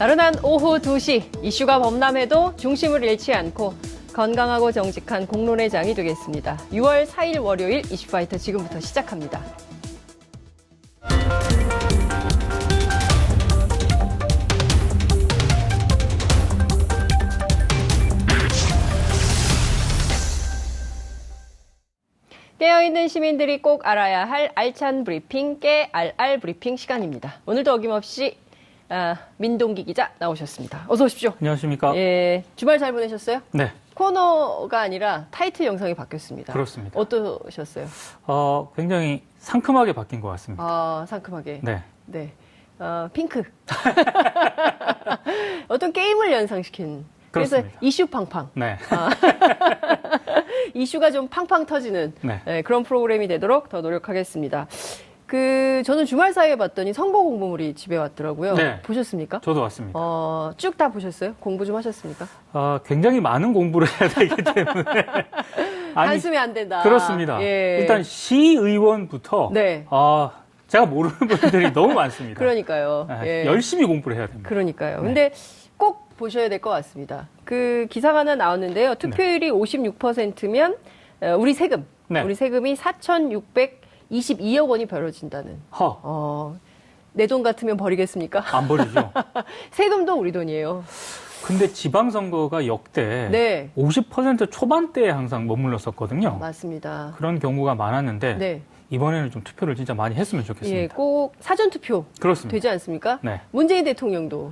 나른한 오후 2시, 이슈가 범람해도 중심을 잃지 않고 건강하고 정직한 공론의 장이 되겠습니다. 6월 4일 월요일 이슈파이터 지금부터 시작합니다. 깨어있는 시민들이 꼭 알아야 할 알찬 브리핑, 깨알알 브리핑 시간입니다. 오늘도 어김없이 민동기 기자 나오셨습니다. 어서 오십시오. 안녕하십니까? 예, 주말 잘 보내셨어요? 네. 코너가 아니라 타이틀 영상이 바뀌었습니다. 그렇습니다. 어떠셨어요? 굉장히 상큼하게 바뀐 것 같습니다. 아, 상큼하게. 네. 네. 핑크. 어떤 게임을 연상시킨. 그래서 그렇습니다. 이슈 팡팡. 네. 이슈가 좀 팡팡 터지는 네. 그런 프로그램이 되도록 더 노력하겠습니다. 저는 주말 사이에 봤더니 선거 공보물이 집에 왔더라고요. 네. 보셨습니까? 저도 왔습니다. 쭉 다 보셨어요? 공부 좀 하셨습니까? 굉장히 많은 공부를 해야 되기 때문에. 한숨이 안 된다. 그렇습니다. 예. 일단 시의원부터 네. 제가 모르는 분들이 너무 많습니다. 그러니까요. 네, 예. 열심히 공부를 해야 됩니다. 그러니까요. 네. 근데 꼭 보셔야 될 것 같습니다. 기사가 하나 나왔는데요. 투표율이 56%면 우리 세금, 네. 우리 세금이 4,622억 원이 벌어진다는. 내 돈 같으면 버리겠습니까? 안 버리죠. 세금도 우리 돈이에요. 근데 지방선거가 역대 네. 50% 초반대에 항상 머물렀었거든요. 맞습니다. 그런 경우가 많았는데 네. 이번에는 좀 투표를 진짜 많이 했으면 좋겠습니다. 예, 꼭 사전투표 그렇습니다. 되지 않습니까? 네. 문재인 대통령도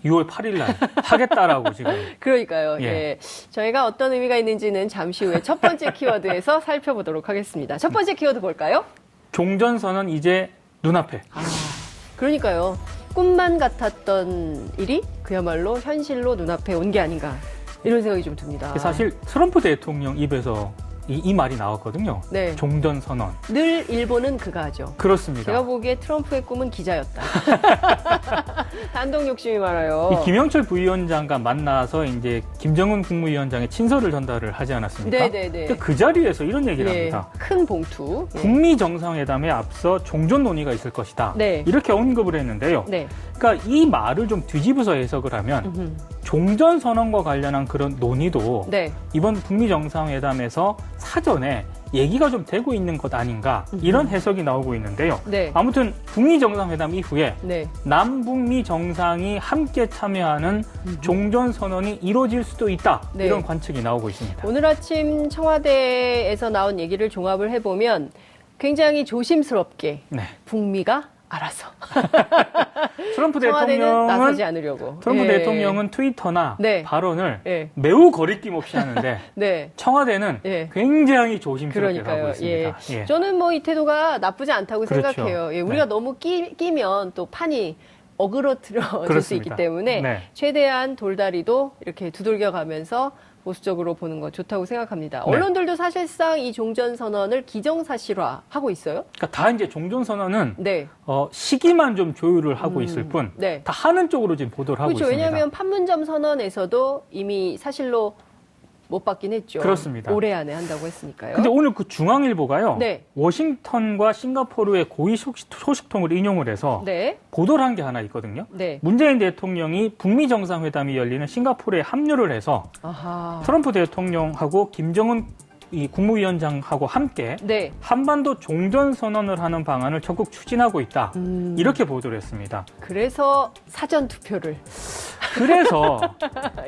6월 8일 날 하겠다라고 지금. 그러니까요. 예. 예. 저희가 어떤 의미가 있는지는 잠시 후에 첫 번째 키워드에서 살펴보도록 하겠습니다. 첫 번째 키워드 볼까요? 종전선언 이제 눈앞에. 그러니까요. 꿈만 같았던 일이 그야말로 현실로 눈앞에 온 게 아닌가 이런 생각이 좀 듭니다. 사실 트럼프 대통령 입에서 이 말이 나왔거든요. 네. 종전선언. 늘 일본은 그가 하죠. 그렇습니다. 제가 보기에 트럼프의 꿈은 기자였다. 단독 욕심이 많아요. 이 김영철 부위원장과 만나서 이제 김정은 국무위원장의 친서를 전달을 하지 않았습니까? 네네네. 근데 그 자리에서 이런 얘기를 예, 합니다. 큰 봉투. 예. 북미 정상회담에 앞서 종전 논의가 있을 것이다. 네. 이렇게 언급을 했는데요. 네. 그러니까 이 말을 좀 뒤집어서 해석을 하면 종전 선언과 관련한 그런 논의도 네. 이번 북미 정상회담에서 사전에 얘기가 좀 되고 있는 것 아닌가 이런 해석이 나오고 있는데요. 네. 아무튼 북미 정상회담 이후에 네. 남북미 정상이 함께 참여하는 종전 선언이 이루어질 수도 있다. 네. 이런 관측이 나오고 있습니다. 오늘 아침 청와대에서 나온 얘기를 종합을 해보면 굉장히 조심스럽게 네. 북미가 알아서 트럼프 청와대는 나서지 대통령은 않으려고. 트럼프 예. 대통령은 트위터나 네. 발언을 예. 매우 거리낌 없이 하는데 네. 청와대는 예. 굉장히 조심스럽게 가고 그러니까요. 있습니다. 예. 예. 저는 뭐 이 태도가 나쁘지 않다고 그렇죠. 생각해요. 예. 우리가 네. 너무 끼면 또 판이 어그러뜨려질 수 그렇습니다. 있기 때문에 네. 최대한 돌다리도 이렇게 두들겨 가면서 보수적으로 보는 거 좋다고 생각합니다. 네. 언론들도 사실상 이 종전선언을 기정사실화하고 있어요. 그러니까 다 이제 종전선언은 네. 시기만 좀 조율을 하고 있을 뿐, 네. 다 하는 쪽으로 지금 보도를 하고 그렇죠. 있습니다. 왜냐하면 판문점 선언에서도 이미 사실로 못 받긴 했죠. 그렇습니다. 올해 안에 한다고 했으니까요. 근데 오늘 그 중앙일보가요, 네. 워싱턴과 싱가포르의 고위 소식통을 인용을 해서 네. 보도를 한 게 하나 있거든요. 네. 문재인 대통령이 북미 정상회담이 열리는 싱가포르에 합류를 해서 아하. 트럼프 대통령하고 김정은 이 국무위원장하고 함께 네. 한반도 종전 선언을 하는 방안을 적극 추진하고 있다. 이렇게 보도를 했습니다. 그래서 사전 투표를. 그래서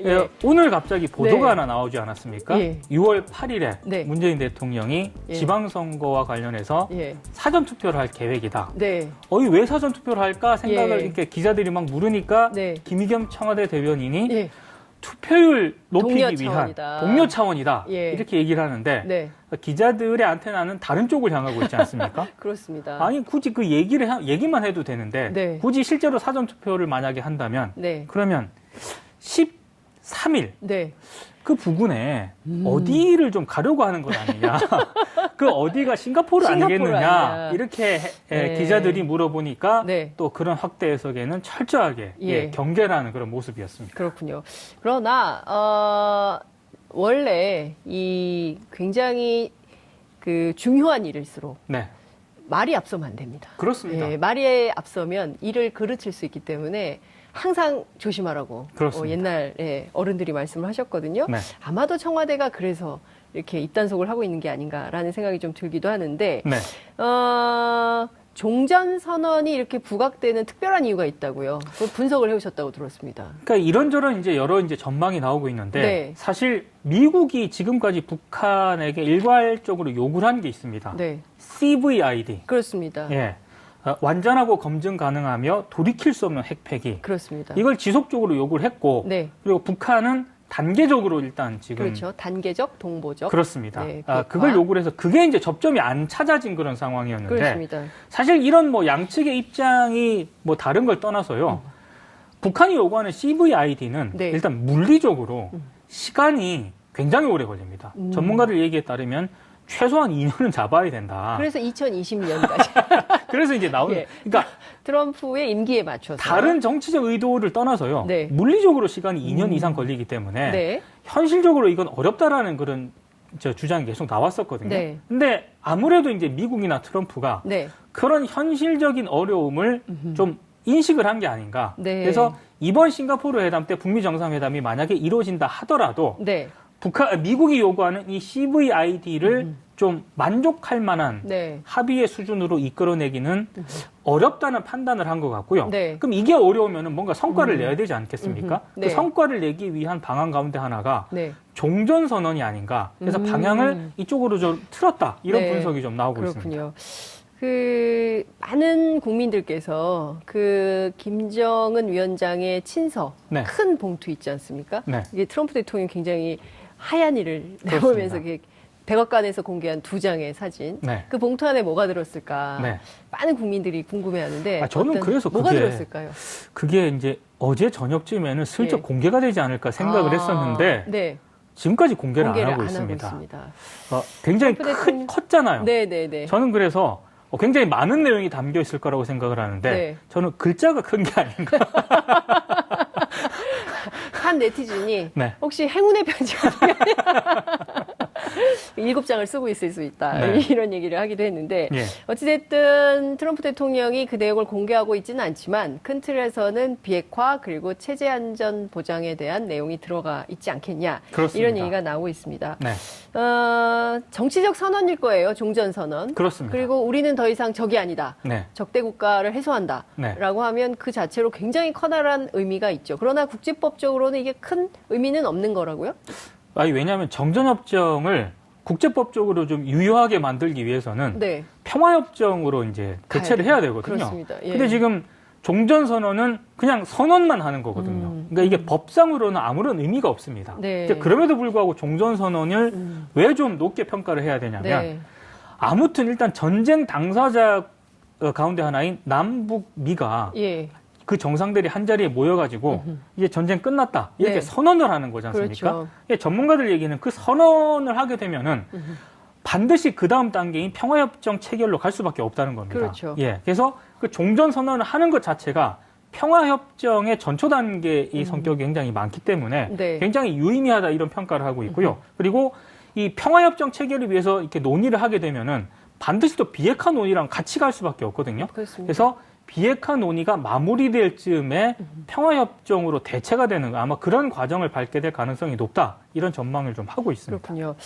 예. 오늘 갑자기 보도가 네. 하나 나오지 않았습니까? 예. 6월 8일에 네. 문재인 대통령이 예. 지방선거와 관련해서 예. 사전 투표를 할 계획이다. 네. 왜 사전 투표를 할까 생각을 예. 이렇게 기자들이 막 물으니까 네. 김의겸 청와대 대변인이 예. 투표율 높이기 동료 위한 차원이다. 동료 차원이다. 예. 이렇게 얘기를 하는데 네. 기자들의 안테나는 다른 쪽을 향하고 있지 않습니까? 그렇습니다. 아니 굳이 그 얘기만 해도 되는데 네. 굳이 실제로 사전 투표를 만약에 한다면 네. 그러면 13일 네. 그 부근에 어디를 좀 가려고 하는 것 아니냐. 그 어디가 싱가포르 아니겠느냐. 아니냐. 이렇게 네. 기자들이 물어보니까 네. 또 그런 확대 해석에는 철저하게 예. 경계라는 그런 모습이었습니다. 그렇군요. 그러나 원래 이 굉장히 중요한 일일수록 네. 말이 앞서면 안 됩니다. 그렇습니다. 예, 말이 앞서면 일을 그르칠 수 있기 때문에 항상 조심하라고 그렇습니다. 옛날에 어른들이 말씀을 하셨거든요. 네. 아마도 청와대가 그래서 이렇게 입단속을 하고 있는 게 아닌가라는 생각이 좀 들기도 하는데 네. 종전선언이 이렇게 부각되는 특별한 이유가 있다고요. 그 분석을 해오셨다고 들었습니다. 그러니까 이런저런 이제 여러 이제 전망이 나오고 있는데 네. 사실 미국이 지금까지 북한에게 일괄적으로 요구를 한 게 있습니다. 네, CVID. 그렇습니다. 예. 완전하고 검증 가능하며 돌이킬 수 없는 핵폐기. 그렇습니다. 이걸 지속적으로 요구를 했고 네, 그리고 북한은 단계적으로 일단 지금 그렇죠. 단계적, 동보적. 그렇습니다. 네, 그걸 비핵화. 요구를 해서 그게 이제 접점이 안 찾아진 그런 상황이었는데 그렇습니다. 사실 이런 뭐 양측의 입장이 뭐 다른 걸 떠나서요. 북한이 요구하는 CVID는 네. 일단 물리적으로 시간이 굉장히 오래 걸립니다. 전문가들 얘기에 따르면 최소한 2년은 잡아야 된다. 그래서 2020년까지 그래서 이제 나오는 예. 그러니까 트럼프의 임기에 맞춰서 다른 정치적 의도를 떠나서요. 네. 물리적으로 시간이 2년 이상 걸리기 때문에 네, 현실적으로 이건 어렵다라는 그런 주장이 계속 나왔었거든요. 네. 근데 아무래도 이제 미국이나 트럼프가 네, 그런 현실적인 어려움을 좀 인식을 한 게 아닌가. 네. 그래서 이번 싱가포르 회담 때 북미 정상회담이 만약에 이루어진다 하더라도 네, 미국이 요구하는 이 CVID를 좀 만족할 만한 네, 합의의 수준으로 이끌어내기는 어렵다는 판단을 한 것 같고요. 네. 그럼 이게 어려우면은 뭔가 성과를 내야 되지 않겠습니까? 네. 그 성과를 내기 위한 방안 가운데 하나가 네. 종전선언이 아닌가. 그래서 방향을 이쪽으로 좀 틀었다. 이런 네. 분석이 좀 나오고 있습니다. 그렇군요. 많은 국민들께서 김정은 위원장의 친서, 네. 큰 봉투 있지 않습니까? 네. 이게 트럼프 대통령이 굉장히 하얀 이를 그렇습니다. 나오면서 백악관에서 공개한 2장의 사진. 네. 그 봉투 안에 뭐가 들었을까? 네. 많은 국민들이 궁금해하는데. 저는 그래서 뭐가 그게 들었을까요? 그게 이제 어제 저녁쯤에는 슬쩍 예. 공개가 되지 않을까 생각을 했었는데 네. 지금까지 공개를 안 하고 안 있습니다. 하고 있습니다. 굉장히 트럼프 대통령- 컸잖아요. 네네네. 저는 그래서 굉장히 많은 내용이 담겨 있을 거라고 생각을 하는데 네. 저는 글자가 큰 게 아닌가. 한 네티즌이 네. 혹시 행운의 편지가 7장을 쓰고 있을 수 있다. 네. 이런 얘기를 하기도 했는데 예. 어찌됐든 트럼프 대통령이 그 내용을 공개하고 있지는 않지만 큰 틀에서는 비핵화 그리고 체제 안전 보장에 대한 내용이 들어가 있지 않겠냐. 그렇습니다. 이런 얘기가 나오고 있습니다. 네. 정치적 선언일 거예요. 종전선언. 그렇습니다. 그리고 우리는 더 이상 적이 아니다. 네. 적대 국가를 해소한다. 네. 라고 하면 그 자체로 굉장히 커다란 의미가 있죠. 그러나 국제법적으로는 이게 큰 의미는 없는 거라고요? 왜냐하면 정전협정을 국제법적으로 좀 유효하게 만들기 위해서는 네. 평화협정으로 이제 대체를 가야 해야 되거든요. 그렇습니다. 예. 근데 지금 종전선언은 그냥 선언만 하는 거거든요. 그러니까 이게 법상으로는 아무런 의미가 없습니다. 네. 이제 그럼에도 불구하고 종전선언을 왜 좀 높게 평가를 해야 되냐면 네. 아무튼 일단 전쟁 당사자 가운데 하나인 남북 미가 예. 그 정상들이 한 자리에 모여가지고 이제 전쟁 끝났다 이렇게 네. 선언을 하는 거지 않습니까? 그렇죠. 예, 전문가들 얘기는 그 선언을 하게 되면은 반드시 그 다음 단계인 평화협정 체결로 갈 수밖에 없다는 겁니다. 그렇죠. 예, 그래서 그 종전 선언을 하는 것 자체가 평화협정의 전초 단계의 성격이 굉장히 많기 때문에 네. 굉장히 유의미하다 이런 평가를 하고 있고요. 그리고 이 평화협정 체결을 위해서 이렇게 논의를 하게 되면은 반드시 또 비핵화 논의랑 같이 갈 수밖에 없거든요. 그렇습니다. 그래서 비핵화 논의가 마무리될 즈음에 평화협정으로 대체가 되는 아마 그런 과정을 밟게 될 가능성이 높다. 이런 전망을 좀 하고 있습니다. 그렇군요.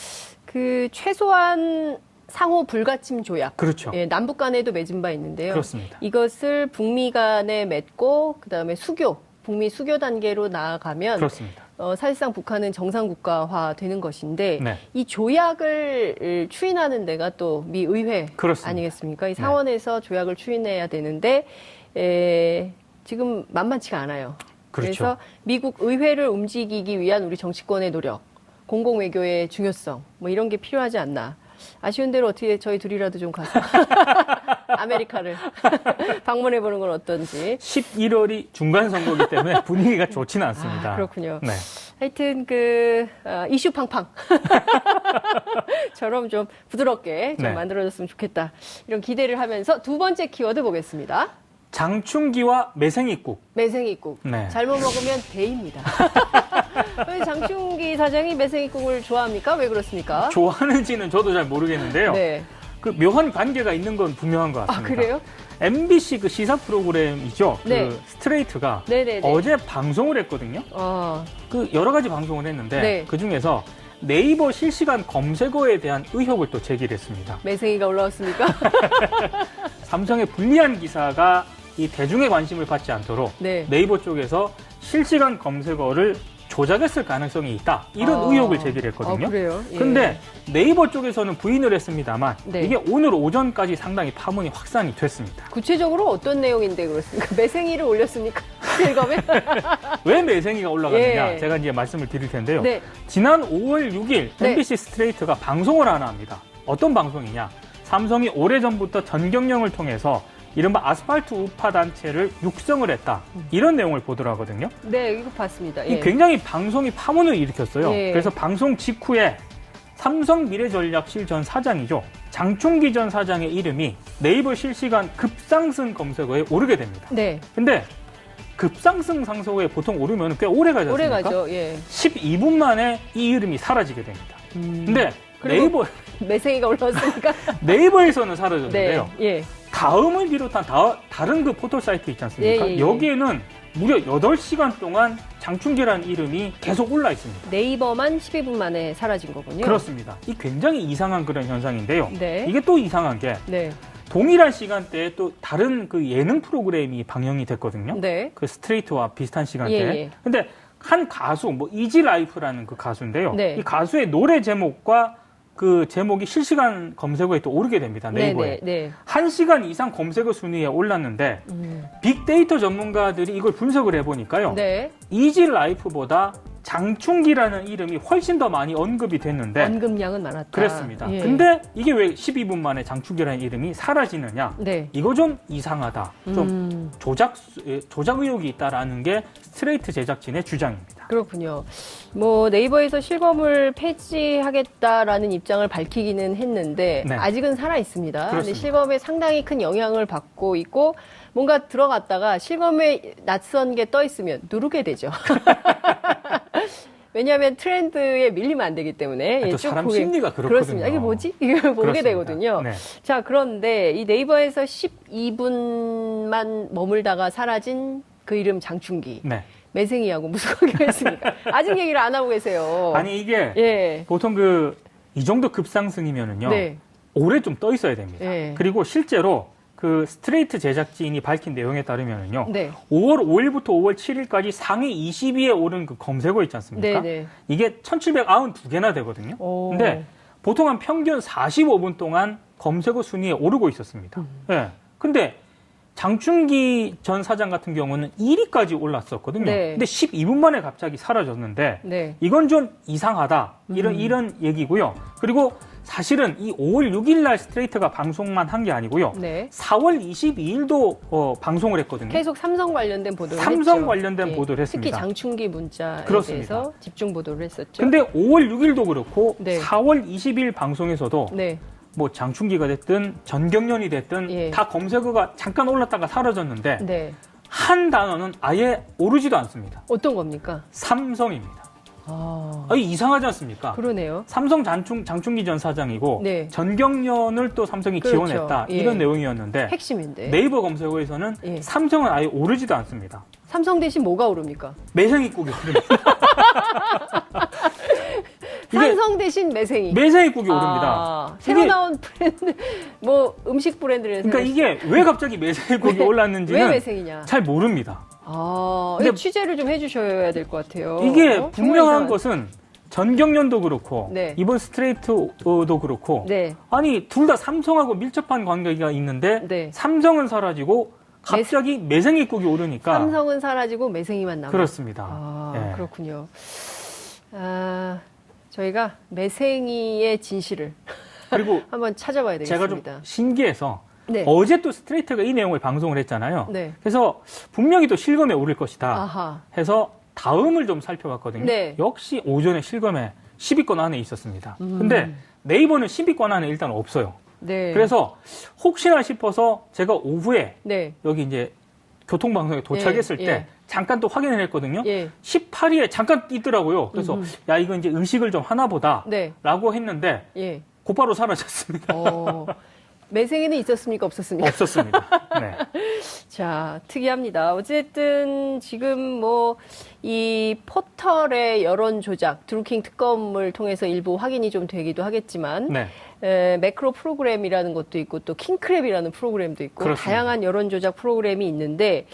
최소한 상호 불가침 조약. 그렇죠. 예, 남북 간에도 맺은 바 있는데요. 그렇습니다. 이것을 북미 간에 맺고 그다음에 북미 수교 단계로 나아가면 그렇습니다. 사실상 북한은 정상국가화 되는 것인데 네. 이 조약을 추인하는 데가 또 미 의회 그렇습니다. 아니겠습니까? 이 상원에서 조약을 추인해야 되는데 지금 만만치가 않아요. 그렇죠. 그래서 미국 의회를 움직이기 위한 우리 정치권의 노력, 공공외교의 중요성 뭐 이런 게 필요하지 않나. 아쉬운 대로 어떻게 저희 둘이라도 좀 가서 아메리카를 방문해 보는 건 어떤지. 11월이 중간 선거이기 때문에 분위기가 좋지는 않습니다. 그렇군요. 네. 하여튼 이슈 팡팡 처럼 좀 부드럽게 좀 네. 만들어졌으면 좋겠다. 이런 기대를 하면서 두 번째 키워드 보겠습니다. 장충기와 매생이국. 매생이국. 네. 잘못 먹으면 배입니다. 왜 장충기 사장이 매생이국을 좋아합니까? 왜 그렇습니까? 좋아하는지는 저도 잘 모르겠는데요. 네. 그 묘한 관계가 있는 건 분명한 것 같습니다. 그래요? MBC 그 시사 프로그램이죠. 네. 그 스트레이트가 네네네. 어제 방송을 했거든요. 그 여러 가지 방송을 했는데 네. 그 중에서 네이버 실시간 검색어에 대한 의혹을 또 제기를 했습니다. 매생이가 올라왔습니까? 삼성의 불리한 기사가 이 대중의 관심을 받지 않도록 네. 네이버 쪽에서 실시간 검색어를 조작했을 가능성이 있다. 이런 아. 의혹을 제기를 했거든요. 그래요? 예. 근데 네이버 쪽에서는 부인을 했습니다만 네. 이게 오늘 오전까지 상당히 파문이 확산이 됐습니다. 구체적으로 어떤 내용인데 그렇습니까? 매생이를 올렸습니까? 실검에? 왜 매생이가 올라갔느냐? 예. 제가 이제 말씀을 드릴 텐데요. 네. 지난 5월 6일 네. MBC 스트레이트가 방송을 하나 합니다. 어떤 방송이냐? 삼성이 오래전부터 전경련을 통해서 이른바 아스팔트 우파 단체를 육성을 했다. 이런 내용을 보도하거든요. 네, 이거 봤습니다. 이 예. 굉장히 방송이 파문을 일으켰어요. 예. 그래서 방송 직후에 삼성미래전략실 전 사장이죠. 장충기 전 사장의 이름이 네이버 실시간 급상승 검색어에 오르게 됩니다. 네. 근데 급상승 상승어에 보통 오르면 꽤 오래 가지 오래 않습니까? 가죠. 예. 12분 만에 이 이름이 사라지게 됩니다. 근데 그리고 매생이가 올라왔으니까. 네이버에서는 네. 사라졌는데요. 예. 다음을 비롯한 다른 그 포털 사이트 있지 않습니까? 예, 예, 예. 여기에는 무려 8시간 동안 장충기라는 이름이 계속 올라 있습니다. 네이버만 12분 만에 사라진 거군요. 그렇습니다. 이 굉장히 이상한 그런 현상인데요. 네. 이게 또 이상한 게 네. 동일한 시간대에 또 다른 그 예능 프로그램이 방영이 됐거든요. 네. 그 스트레이트와 비슷한 시간대에. 예, 예. 근데 한 가수, 뭐 이지라이프라는 그 가수인데요. 네. 이 가수의 노래 제목과 그 제목이 실시간 검색어에 또 오르게 됩니다. 네이버에. 네. 1시간 이상 검색어 순위에 올랐는데 빅데이터 전문가들이 이걸 분석을 해보니까요. 네. 이지라이프보다 장충기라는 이름이 훨씬 더 많이 언급이 됐는데 언급량은 많았다. 그랬습니다. 예. 근데 이게 왜 12분 만에 장충기라는 이름이 사라지느냐? 네. 이거 좀 이상하다. 좀 조작 의혹이 있다라는 게 스트레이트 제작진의 주장입니다. 그렇군요. 뭐 네이버에서 실검을 폐지하겠다라는 입장을 밝히기는 했는데 네. 아직은 살아 있습니다. 근데 그렇습니다. 실검에 상당히 큰 영향을 받고 있고 뭔가 들어갔다가 실검에 낯선 게 떠 있으면 누르게 되죠. 왜냐하면 트렌드에 밀리면 안 되기 때문에 또 쭉 사람 보게- 심리가 그렇거든요. 그렇습니다. 이게 뭐지? 이걸 보게 그렇습니다. 되거든요. 네. 자, 그런데 이 네이버에서 12분만 머물다가 사라진 그 이름 장충기. 네. 매생이하고 무슨 관계가 있습니까? 아직 얘기를 안 하고 계세요. 아니 이게 예. 보통 이 정도 급상승이면은요. 네. 오래 좀 떠 있어야 됩니다. 네. 그리고 실제로 그 스트레이트 제작진이 밝힌 내용에 따르면은요. 네. 5월 5일부터 5월 7일까지 상위 20위에 오른 그 검색어 있지 않습니까? 네네. 이게 1792개나 되거든요. 오. 근데 보통 한 평균 45분 동안 검색어 순위에 오르고 있었습니다. 예. 근데 장충기 전 사장 같은 경우는 1위까지 올랐었거든요. 네. 근데 12분 만에 갑자기 사라졌는데 네. 이건 좀 이상하다. 이런 얘기고요. 그리고 사실은 이 5월 6일 날 스트레이트가 방송만 한 게 아니고요. 네. 4월 22일도 방송을 했거든요. 계속 삼성 관련된 보도를 삼성 했죠. 관련된 예. 보도를 했습니다. 특히 장충기 문자에 그렇습니다. 대해서 집중 보도를 했었죠. 근데 5월 6일도 그렇고 네. 4월 20일 방송에서도 네. 뭐 장충기가 됐든 전경련이 됐든 예. 다 검색어가 잠깐 올랐다가 사라졌는데 네. 한 단어는 아예 오르지도 않습니다. 어떤 겁니까? 삼성입니다. 아, 이상하지 않습니까? 그러네요. 삼성 장충기 전 사장이고 네. 전경련을 또 삼성이 그렇죠. 지원했다. 예. 이런 내용이었는데 핵심인데. 네이버 검색어에서는 예. 삼성은 아예 오르지도 않습니다. 삼성 대신 뭐가 오릅니까? 매생이국이 오릅니다. 이게 삼성 대신 매생이. 매생이국이 오릅니다. 아, 새로 이게- 나온 브랜드, 뭐 음식 브랜드를 그러니까 이게 왜 갑자기 매생이국이 왜 올랐는지는 매생이냐? 잘 모릅니다. 아, 근데 이거 취재를 좀 해주셔야 될 것 같아요. 이게 어? 분명한 정말 것은 전경련도 그렇고 네. 이번 스트레이트도 그렇고 네. 아니 둘 다 삼성하고 밀접한 관계가 있는데 네. 삼성은 사라지고 갑자기 매생이국이 오르니까 삼성은 사라지고 매생이만 남아. 그렇습니다. 아, 예. 그렇군요. 아, 저희가 매생이의 진실을 그리고 한번 찾아봐야 제가 좀 되겠습니다. 신기해서 네. 어제 또 스트레이트가 이 내용을 방송을 했잖아요. 네. 그래서 분명히 또 실검에 오를 것이다 아하. 해서 다음을 좀 살펴봤거든요. 네. 역시 오전에 실검에 10위권 안에 있었습니다. 근데 네이버는 10위권 안에 일단 없어요. 네. 그래서 혹시나 싶어서 제가 오후에 네. 여기 이제 교통방송에 도착했을 예, 때 예. 잠깐 또 확인을 했거든요. 예. 18위에 잠깐 있더라고요. 그래서 야 이거 이제 의식을 좀 하나 보다 네. 라고 했는데 예. 곧바로 사라졌습니다. 매생이는 있었습니까? 없었습니까? 없었습니다. 네. 자, 특이합니다. 어쨌든 지금 뭐 이 포털의 여론 조작, 드루킹 특검을 통해서 일부 확인이 좀 되기도 하겠지만 네. 매크로 프로그램이라는 것도 있고 또 킹크랩이라는 프로그램도 있고 그렇습니다. 다양한 여론 조작 프로그램이 있는데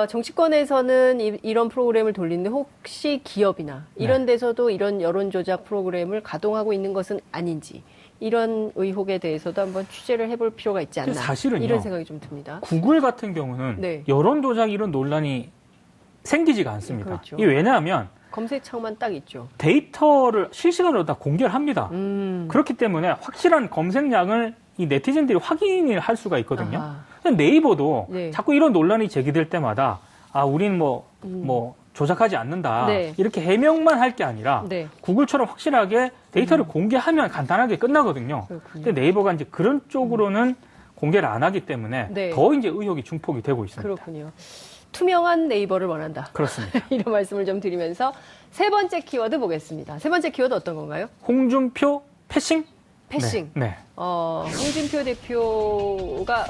정치권에서는 이런 프로그램을 돌리는데 혹시 기업이나 이런 데서도 이런 여론 조작 프로그램을 가동하고 있는 것은 아닌지 이런 의혹에 대해서도 한번 취재를 해볼 필요가 있지 않나. 사실은요. 이런 생각이 좀 듭니다. 구글 같은 경우는 네. 여론 조작 이런 논란이 생기지가 않습니다. 그렇죠. 이게 왜냐하면 검색창만 딱 있죠. 데이터를 실시간으로 다 공개를 합니다. 음. 그렇기 때문에 확실한 검색량을 이 네티즌들이 확인을 할 수가 있거든요. 아하. 근데 네이버도 네. 자꾸 이런 논란이 제기될 때마다 우린 뭐 조작하지 않는다. 네. 이렇게 해명만 할 게 아니라 네. 구글처럼 확실하게 데이터를 공개하면 간단하게 끝나거든요. 그렇군요. 근데 네이버가 이제 그런 쪽으로는 공개를 안 하기 때문에 네. 더 이제 의혹이 증폭이 되고 있습니다. 그렇군요. 투명한 네이버를 원한다. 그렇습니다. 이런 말씀을 좀 드리면서 세 번째 키워드 보겠습니다. 세 번째 키워드 어떤 건가요? 홍준표 패싱? 패싱. 네. 홍준표 대표가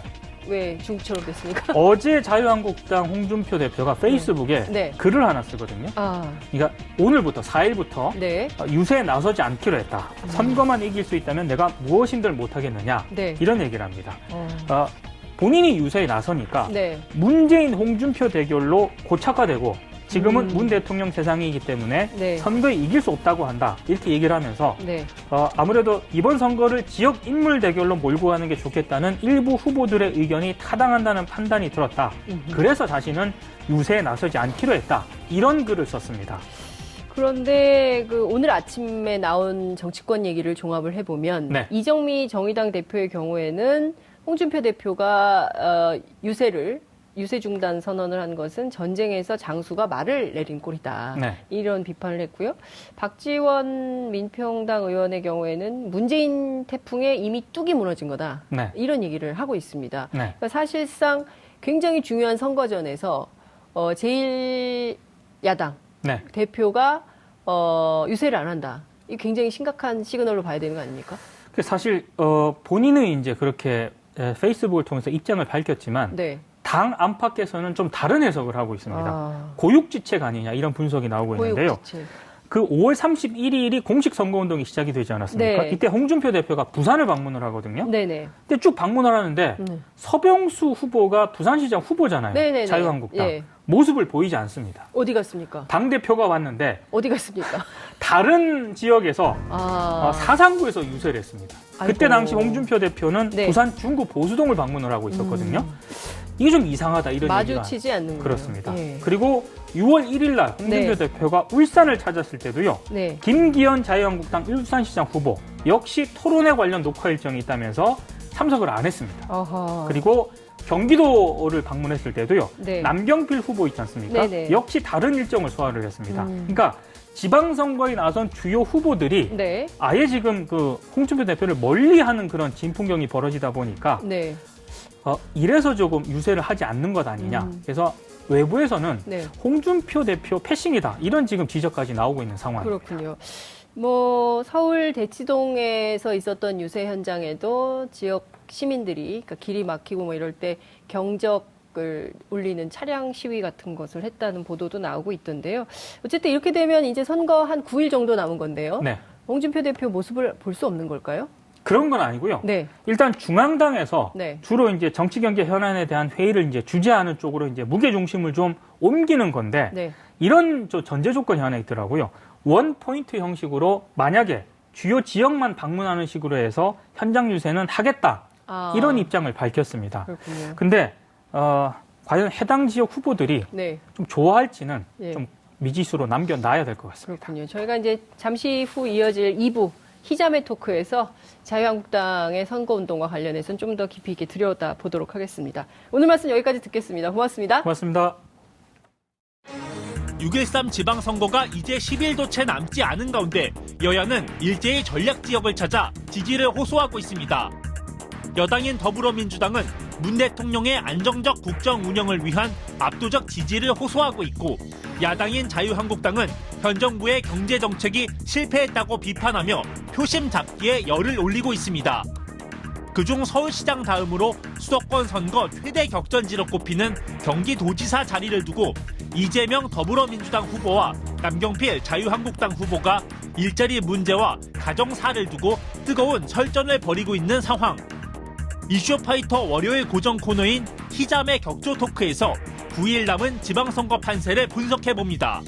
왜 중국처럼 됐습니까? 어제 자유한국당 홍준표 대표가 페이스북에 네. 글을 하나 쓰거든요. 그러니까 오늘부터 4일부터 네. 유세에 나서지 않기로 했다. 선거만 이길 수 있다면 내가 무엇인들 못하겠느냐. 네. 이런 얘기를 합니다. 본인이 유세에 나서니까 네. 문재인 홍준표 대결로 고착화되고 지금은 문 대통령 세상이기 때문에 네. 선거에 이길 수 없다고 한다. 이렇게 얘기를 하면서 네. 아무래도 이번 선거를 지역 인물 대결로 몰고 가는 게 좋겠다는 일부 후보들의 의견이 타당한다는 판단이 들었다. 그래서 자신은 유세에 나서지 않기로 했다. 이런 글을 썼습니다. 그런데 오늘 아침에 나온 정치권 얘기를 종합을 해보면 네. 이정미 정의당 대표의 경우에는 홍준표 대표가 유세 중단 선언을 한 것은 전쟁에서 장수가 말을 내린 꼴이다. 네. 이런 비판을 했고요. 박지원 민평당 의원의 경우에는 문재인 태풍에 이미 뚝이 무너진 거다. 네. 이런 얘기를 하고 있습니다. 네. 그러니까 사실상 굉장히 중요한 선거전에서 제1야당 네. 대표가 유세를 안 한다. 이 굉장히 심각한 시그널로 봐야 되는 거 아닙니까? 사실 본인은 이제 그렇게 페이스북을 통해서 입장을 밝혔지만 네. 당 안팎에서는 좀 다른 해석을 하고 있습니다. 아, 고육지책 아니냐 이런 분석이 나오고 있는데요. 고육지책. 그 5월 31일이 공식 선거운동이 시작이 되지 않았습니까? 네. 이때 홍준표 대표가 부산을 방문을 하거든요. 네네. 근데 쭉 방문을 하는데 서병수 후보가 부산시장 후보잖아요. 네네네. 자유한국당. 예. 모습을 보이지 않습니다. 어디 갔습니까? 당대표가 왔는데 어디 갔습니까? 다른 지역에서 사상구에서 유세를 했습니다. 그때 아이고. 당시 홍준표 대표는 네. 부산 중구 보수동을 방문을 하고 있었거든요. 이게 좀 이상하다 이런 얘기가 마주치지 않는 그렇습니다. 예. 그리고 6월 1일 날 홍준표 네. 대표가 울산을 찾았을 때도요. 네. 김기현 자유한국당 울산시장 후보 역시 토론회 관련 녹화 일정이 있다면서 참석을 안 했습니다. 어허. 그리고 경기도를 방문했을 때도요. 네. 남경필 후보 있지 않습니까? 네네. 역시 다른 일정을 소화를 했습니다. 그러니까 지방선거에 나선 주요 후보들이 네. 아예 지금 그 홍준표 대표를 멀리하는 그런 진풍경이 벌어지다 보니까 네. 이래서 조금 유세를 하지 않는 것 아니냐. 그래서 외부에서는 네. 홍준표 대표 패싱이다. 이런 지금 지적까지 나오고 있는 상황입니다. 그렇군요. 서울 대치동에서 있었던 유세 현장에도 지역 시민들이 그러니까 길이 막히고 이럴 때 경적을 울리는 차량 시위 같은 것을 했다는 보도도 나오고 있던데요. 어쨌든 이렇게 되면 이제 선거 한 9일 정도 남은 건데요. 네. 홍준표 대표 모습을 볼 수 없는 걸까요? 그런 건 아니고요. 네. 일단 중앙당에서 네. 주로 이제 정치 경제 현안에 대한 회의를 이제 주재하는 쪽으로 이제 무게 중심을 좀 옮기는 건데 네. 이런 전제 조건이 하나 있더라고요. 원 포인트 형식으로 만약에 주요 지역만 방문하는 식으로 해서 현장 유세는 하겠다. 이런 입장을 밝혔습니다. 그렇군요. 근데 과연 해당 지역 후보들이 네. 좀 좋아할지는 예. 좀 미지수로 남겨놔야 될 것 같습니다. 그렇군요. 저희가 이제 잠시 후 이어질 2부 희자매 토크에서 자유한국당의 선거운동과 관련해서는 좀 더 깊이 있게 들여다보도록 하겠습니다. 오늘 말씀 여기까지 듣겠습니다. 고맙습니다. 고맙습니다. 6.13 지방선거가 이제 10일도 채 남지 않은 가운데 여야는 일제히 전략 지역을 찾아 지지를 호소하고 있습니다. 여당인 더불어민주당은 문 대통령의 안정적 국정 운영을 위한 압도적 지지를 호소하고 있고 야당인 자유한국당은 현 정부의 경제 정책이 실패했다고 비판하며 표심 잡기에 열을 올리고 있습니다. 그중 서울시장 다음으로 수도권 선거 최대 격전지로 꼽히는 경기도지사 자리를 두고 이재명 더불어민주당 후보와 남경필 자유한국당 후보가 일자리 문제와 가정사를 두고 뜨거운 설전을 벌이고 있는 상황. 이슈파이터 월요일 고정 코너인 희잠의 격조 토크에서 9일 남은 지방선거 판세를 분석해봅니다.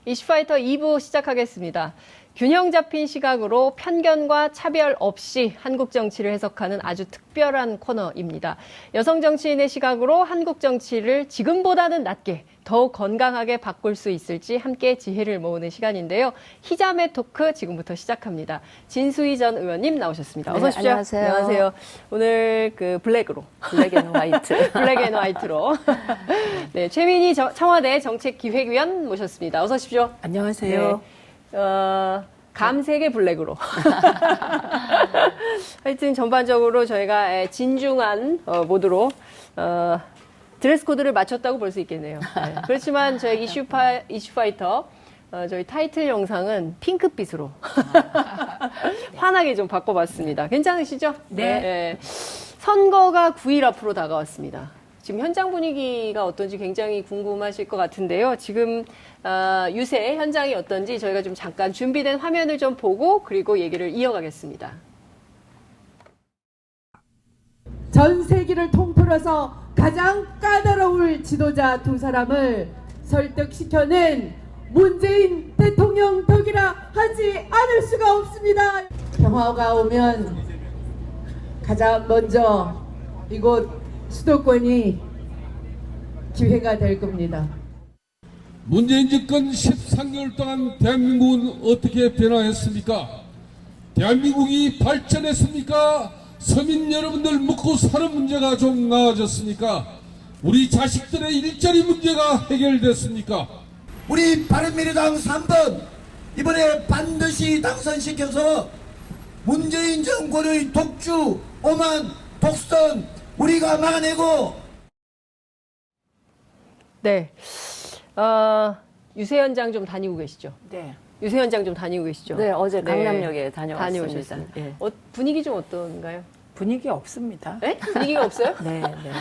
이슈파이터 2부 시작하겠습니다. 균형 잡힌 시각으로 편견과 차별 없이 한국 정치를 해석하는 아주 특별한 코너입니다. 여성 정치인의 시각으로 한국 정치를 지금보다는 낫게 더욱 건강하게 바꿀 수 있을지 함께 지혜를 모으는 시간인데요. 희잠의 토크 지금부터 시작합니다. 진수희 전 의원님 나오셨습니다. 어서 오십시오. 안녕하세요. 안녕하세요. 오늘 그 블랙으로. 블랙 앤 화이트. 블랙 앤 화이트로. 네, 최민희 청와대 정책기획위원 모셨습니다. 어서 오십시오. 안녕하세요. 네. 감색의 블랙으로. 하여튼 전반적으로 저희가 진중한 모드로 드레스 코드를 맞췄다고 볼 수 있겠네요. 네. 그렇지만 저희 이슈파이터 저희 타이틀 영상은 핑크빛으로 환하게 좀 바꿔봤습니다. 괜찮으시죠? 네. 선거가 9일 앞으로 다가왔습니다. 지금 현장 분위기가 어떤지 굉장히 궁금하실 것 같은데요. 지금 유세 현장이 어떤지 저희가 좀 잠깐 준비된 화면을 좀 보고 그리고 얘기를 이어가겠습니다. 전 세계를 통틀어서 가장 까다로울 지도자 두 사람을 설득시켜낸 문재인 대통령 덕이라 하지 않을 수가 없습니다. 평화가 오면 가장 먼저 이곳 수도권이 기회가 될 겁니다. 문재인 집권 13개월 동안 대한민국은 어떻게 변화했습니까? 대한민국이 발전했습니까? 서민 여러분들 먹고 사는 문제가 좀 나아졌습니까? 우리 자식들의 일자리 문제가 해결됐습니까? 우리 바른미래당 3번 이번에 반드시 당선시켜서 문재인 정권의 독주, 오만, 독선 우리가 막아내고. 네. 유세 현장 좀 다니고 계시죠? 네. 유세 현장 좀 다니고 계시죠? 네, 어제 강남역에 다녀왔습니다. 다녀오셨어요. 예. 분위기 좀 어떤가요? 분위기 없습니다. 네? 분위기가 없어요? 네, 네.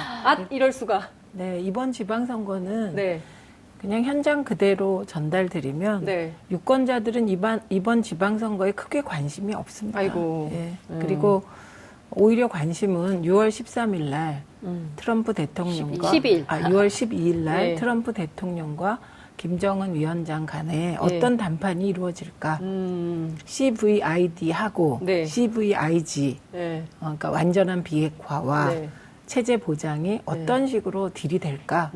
이럴 수가. 네, 이번 지방선거는 네. 그냥 현장 그대로 전달드리면 네. 유권자들은 이번 지방선거에 크게 관심이 없습니다. 아이고. 예. 그리고 오히려 관심은 6월 13일 날 트럼프 대통령과 6월 12일 날 네. 트럼프 대통령과 김정은 위원장 간에 어떤 담판이 이루어질까? CVID하고 네. CVIG, 네. 그러니까 완전한 비핵화와 네. 체제 보장이 어떤 식으로 딜이 될까?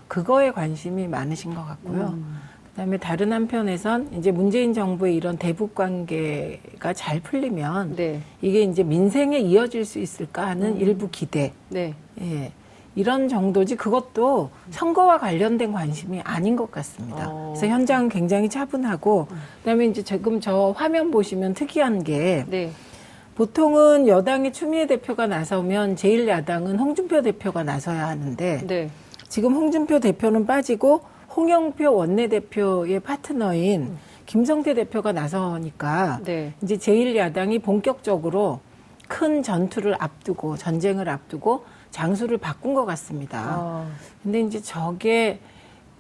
그거에 관심이 많으신 것 같고요. 그다음에 다른 한편에선 이제 문재인 정부의 이런 대북 관계가 잘 풀리면 네. 이게 이제 민생에 이어질 수 있을까 하는 일부 기대. 네. 예. 이런 정도지 그것도 선거와 관련된 관심이 아닌 것 같습니다. 그래서 현장은 굉장히 차분하고 그다음에 이제 지금 저 화면 보시면 특이한 게 네. 보통은 여당의 추미애 대표가 나서면 제1야당은 홍준표 대표가 나서야 하는데 네. 지금 홍준표 대표는 빠지고 홍영표 원내대표의 파트너인 김성태 대표가 나서니까 네. 이제 제1야당이 본격적으로 큰 전투를 앞두고 전쟁을 앞두고 장수를 바꾼 것 같습니다. 근데 이제 저게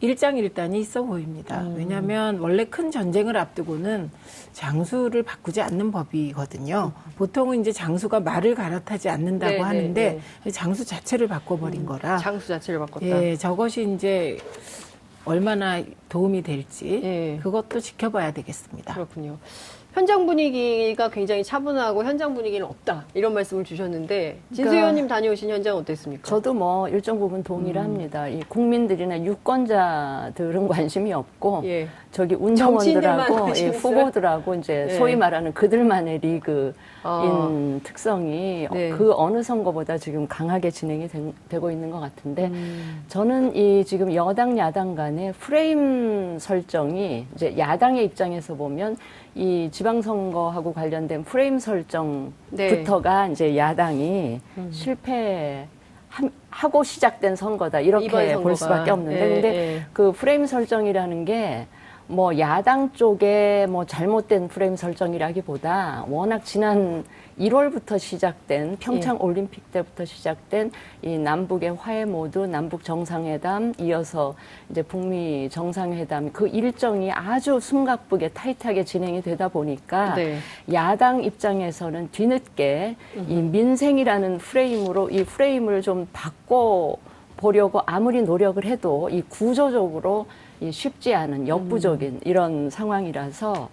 일장일단이 있어 보입니다. 왜냐하면 원래 큰 전쟁을 앞두고는 장수를 바꾸지 않는 법이거든요. 보통은 이제 장수가 말을 갈아타지 않는다고 네, 하는데 네, 장수 자체를 바꿔버린 거라. 장수 자체를 바꿨다. 예, 저것이 이제 얼마나 도움이 될지 예. 그것도 지켜봐야 되겠습니다. 그렇군요. 현장 분위기가 굉장히 차분하고 현장 분위기는 없다. 이런 말씀을 주셨는데 진수 의원님 다녀오신 현장 어땠습니까? 저도 뭐 일정 부분 동의를 합니다. 이 국민들이나 유권자들은 관심이 없고 예. 저기 정치인들만 운동원들하고 관심 있어요? 후보들하고 이제 네. 소위 말하는 그들만의 리그인 특성이 네. 그 어느 선거보다 지금 강하게 진행이 되고 있는 것 같은데 저는 이 지금 여당 야당 간의 프레임 설정이 이제 야당의 입장에서 보면 이 지방선거하고 관련된 프레임 설정부터가 이제 야당이 실패하고 시작된 선거다 이렇게 이번 선거가. 볼 수밖에 없는데 예, 근데 예. 그 프레임 설정이라는 게 뭐 야당 쪽에 뭐 잘못된 프레임 설정이라기보다 워낙 지난 1월부터 시작된 평창 올림픽 때부터 시작된 이 남북의 화해 모드, 남북 정상회담, 이어서 이제 북미 정상회담 그 일정이 아주 숨가쁘게 타이트하게 진행이 되다 보니까 네. 야당 입장에서는 뒤늦게 이 민생이라는 프레임으로 이 프레임을 좀 바꿔 보려고 아무리 노력을 해도 이 구조적으로 이 쉽지 않은 역부족인 이런 상황이라서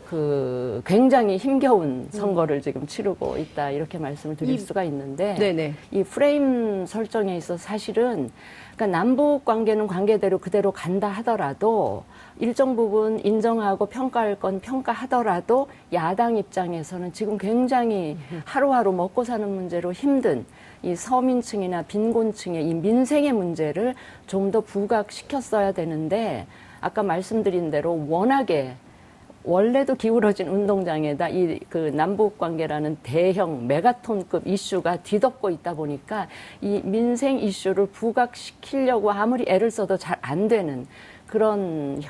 그 굉장히 힘겨운 선거를 지금 치르고 있다 이렇게 말씀을 드릴 수가 있는데 네네. 이 프레임 설정에 있어서 사실은 그러니까 남북 관계는 관계대로 그대로 간다 하더라도 일정 부분 인정하고 평가할 건 평가하더라도 야당 입장에서는 지금 굉장히 하루하루 먹고 사는 문제로 힘든 이 서민층이나 빈곤층의 이 민생의 문제를 좀 더 부각시켰어야 되는데 아까 말씀드린 대로 워낙에 원래도 기울어진 운동장에다 이 그 남북 관계라는 대형 메가톤급 이슈가 뒤덮고 있다 보니까 이 민생 이슈를 부각시키려고 아무리 애를 써도 잘 안 되는 그런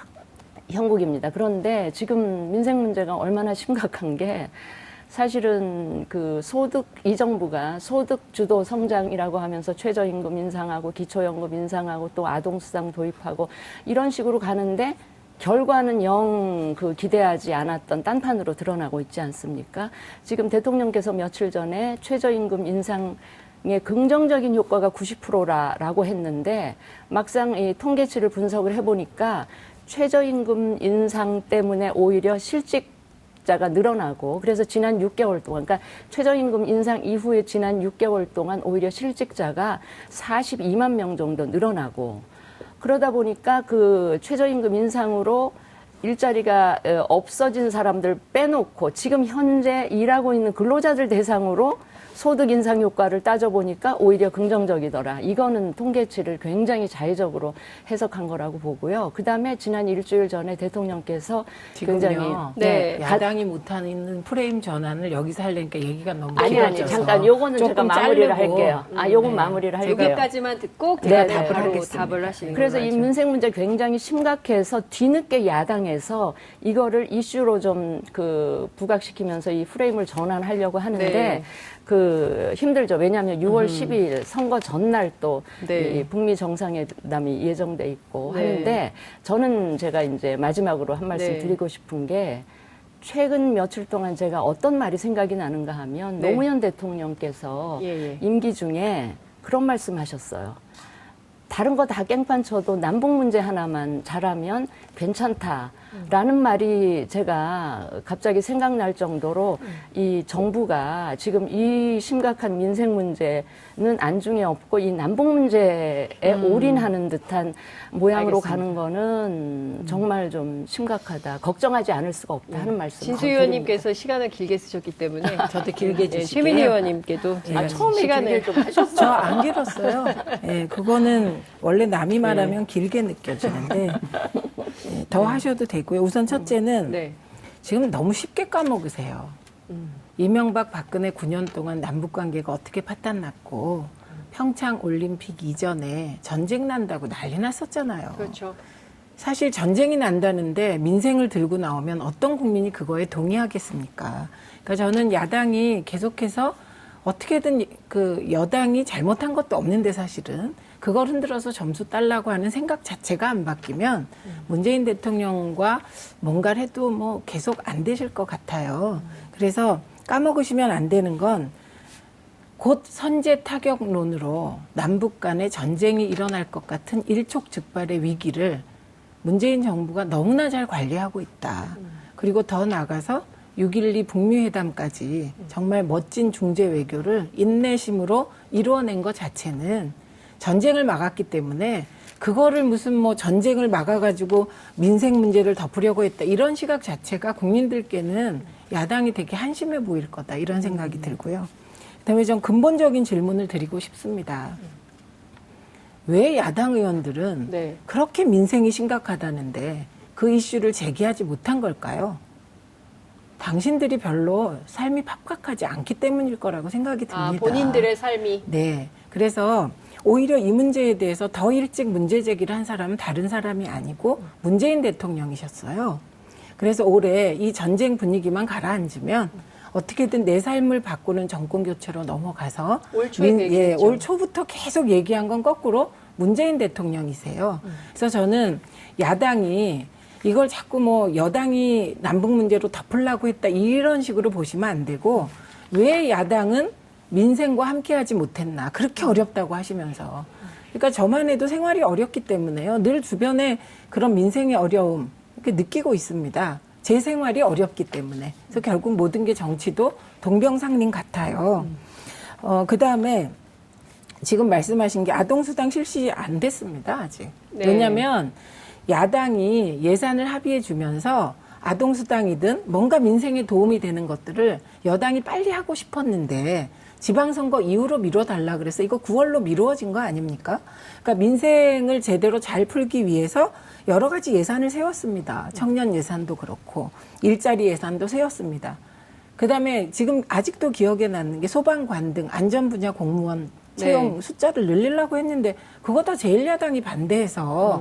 형국입니다. 그런데 지금 민생 문제가 얼마나 심각한 게 사실은 그 소득, 이 정부가 소득 주도 성장이라고 하면서 최저임금 인상하고 기초연금 인상하고 또 아동수당 도입하고 이런 식으로 가는데 결과는 영 그 기대하지 않았던 딴판으로 드러나고 있지 않습니까? 지금 대통령께서 며칠 전에 최저임금 인상의 긍정적인 효과가 90%라고 했는데 막상 이 통계치를 분석을 해보니까 최저임금 인상 때문에 오히려 실직자가 늘어나고 그래서 지난 6개월 동안 그러니까 최저임금 인상 이후에 지난 6개월 동안 오히려 실직자가 42만 명 정도 늘어나고 그러다 보니까 그 최저임금 인상으로 일자리가 없어진 사람들 빼놓고 지금 현재 일하고 있는 근로자들 대상으로 소득 인상 효과를 따져보니까 오히려 긍정적이더라. 이거는 통계치를 굉장히 자의적으로 해석한 거라고 보고요. 그다음에 지난 일주일 전에 대통령께서 굉장히 지금요. 네. 야당이 못하는 프레임 전환을 여기서 하려니까 얘기가 너무 아니 길어져서 잠깐 요거는 제가 조금 마무리를 자르고. 할게요. 요건 네. 마무리를 할게요. 여기까지만 듣고 제가 네, 답을 바로 하겠습니다. 답을 하시는 그래서 걸로 이 하죠. 민생 문제 굉장히 심각해서 뒤늦게 야당에서 이거를 이슈로 좀 그 부각시키면서 이 프레임을 전환하려고 하는데 네. 그 힘들죠. 왜냐하면 6월 12일 선거 전날 또 네. 이 북미 정상회담이 예정돼 있고 네. 하는데 저는 제가 이제 마지막으로 한 말씀 네. 드리고 싶은 게 최근 며칠 동안 제가 어떤 말이 생각이 나는가 하면 네. 노무현 대통령께서 예, 예. 임기 중에 그런 말씀하셨어요. 다른 거 다 깽판 쳐도 남북 문제 하나만 잘하면 괜찮다라는 말이 제가 갑자기 생각날 정도로 이 정부가 지금 이 심각한 민생 문제는 안중에 없고 이 남북 문제에 올인하는 듯한 모양으로 알겠습니다. 가는 거는 정말 좀 심각하다. 걱정하지 않을 수가 없다 하는 말씀. 진수 의원님께서 시간을 길게 쓰셨기 때문에 저도 길게 예, 주실게요. 최민희 의원님께도 아, 처음에 시간을 길게 좀 하셨어요. 저 안 길었어요. 예, 그거는 원래 남이 말하면 길게 느껴지는데 예, 더 하셔도 되고요. 우선 첫째는 네. 지금 너무 쉽게 까먹으세요. 이명박 박근혜 9년 동안 남북 관계가 어떻게 파탄 났고 평창 올림픽 이전에 전쟁 난다고 난리 났었잖아요. 그렇죠. 사실 전쟁이 난다는데 민생을 들고 나오면 어떤 국민이 그거에 동의하겠습니까? 그러니까 저는 야당이 계속해서 어떻게든 그 여당이 잘못한 것도 없는데 사실은 그걸 흔들어서 점수 딸라고 하는 생각 자체가 안 바뀌면 문재인 대통령과 뭔가를 해도 뭐 계속 안 되실 것 같아요. 그래서 까먹으시면 안 되는 건 곧 선제 타격론으로 남북 간에 전쟁이 일어날 것 같은 일촉즉발의 위기를 문재인 정부가 너무나 잘 관리하고 있다. 그리고 더 나아가서 6.12 북미 회담까지 정말 멋진 중재 외교를 인내심으로 이루어낸 것 자체는 전쟁을 막았기 때문에 그거를 무슨 뭐 전쟁을 막아가지고 민생 문제를 덮으려고 했다. 이런 시각 자체가 국민들께는 야당이 되게 한심해 보일 거다. 이런 생각이 들고요. 그다음에 좀 근본적인 질문을 드리고 싶습니다. 왜 야당 의원들은 네. 그렇게 민생이 심각하다는데 그 이슈를 제기하지 못한 걸까요? 당신들이 별로 삶이 팍팍하지 않기 때문일 거라고 생각이 듭니다. 아, 본인들의 삶이 네. 그래서 오히려 이 문제에 대해서 더 일찍 문제 제기를 한 사람은 다른 사람이 아니고 문재인 대통령이셨어요. 그래서 올해 이 전쟁 분위기만 가라앉으면 어떻게든 내 삶을 바꾸는 정권 교체로 넘어가서 올 초에 얘기했죠. 올 초부터 계속 얘기한 건 거꾸로 문재인 대통령이세요. 그래서 저는 야당이 이걸 자꾸 뭐 여당이 남북 문제로 덮으려고 했다 이런 식으로 보시면 안 되고 왜 야당은 민생과 함께하지 못했나 그렇게 어렵다고 하시면서 그러니까 저만 해도 생활이 어렵기 때문에요. 늘 주변에 그런 민생의 어려움 이렇게 느끼고 있습니다. 제 생활이 어렵기 때문에. 그래서 결국 모든 게 정치도 동병상련 같아요. 그다음에 지금 말씀하신 게 아동수당 실시 안 됐습니다. 아직. 네. 왜냐하면 야당이 예산을 합의해 주면서 아동수당이든 뭔가 민생에 도움이 되는 것들을 여당이 빨리 하고 싶었는데 지방선거 이후로 미뤄달라 그래서 이거 9월로 미루어진 거 아닙니까? 그러니까 민생을 제대로 잘 풀기 위해서 여러 가지 예산을 세웠습니다. 청년 예산도 그렇고 일자리 예산도 세웠습니다. 그다음에 지금 아직도 기억에 남는 게 소방관 등 안전 분야 공무원 채용 숫자를 늘리려고 했는데 그거 다 제1야당이 반대해서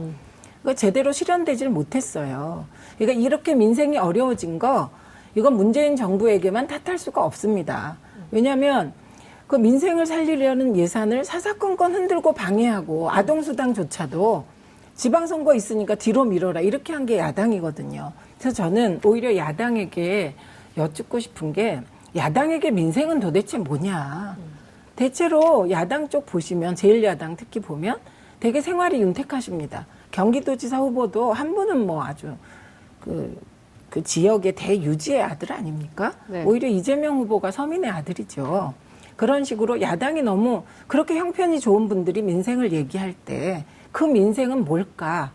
그거 제대로 실현되질 못했어요. 그러니까 이렇게 민생이 어려워진 거 이건 문재인 정부에게만 탓할 수가 없습니다. 왜냐하면 그 민생을 살리려는 예산을 사사건건 흔들고 방해하고 아동수당조차도 지방선거 있으니까 뒤로 미뤄라 이렇게 한 게 야당이거든요. 그래서 저는 오히려 야당에게 여쭙고 싶은 게 야당에게 민생은 도대체 뭐냐. 대체로 야당 쪽 보시면 제1야당 특히 보면 되게 생활이 윤택하십니다. 경기도지사 후보도 한 분은 뭐 아주 그 지역의 대유지의 아들 아닙니까? 네. 오히려 이재명 후보가 서민의 아들이죠. 그런 식으로 야당이 너무 그렇게 형편이 좋은 분들이 민생을 얘기할 때 그 민생은 뭘까?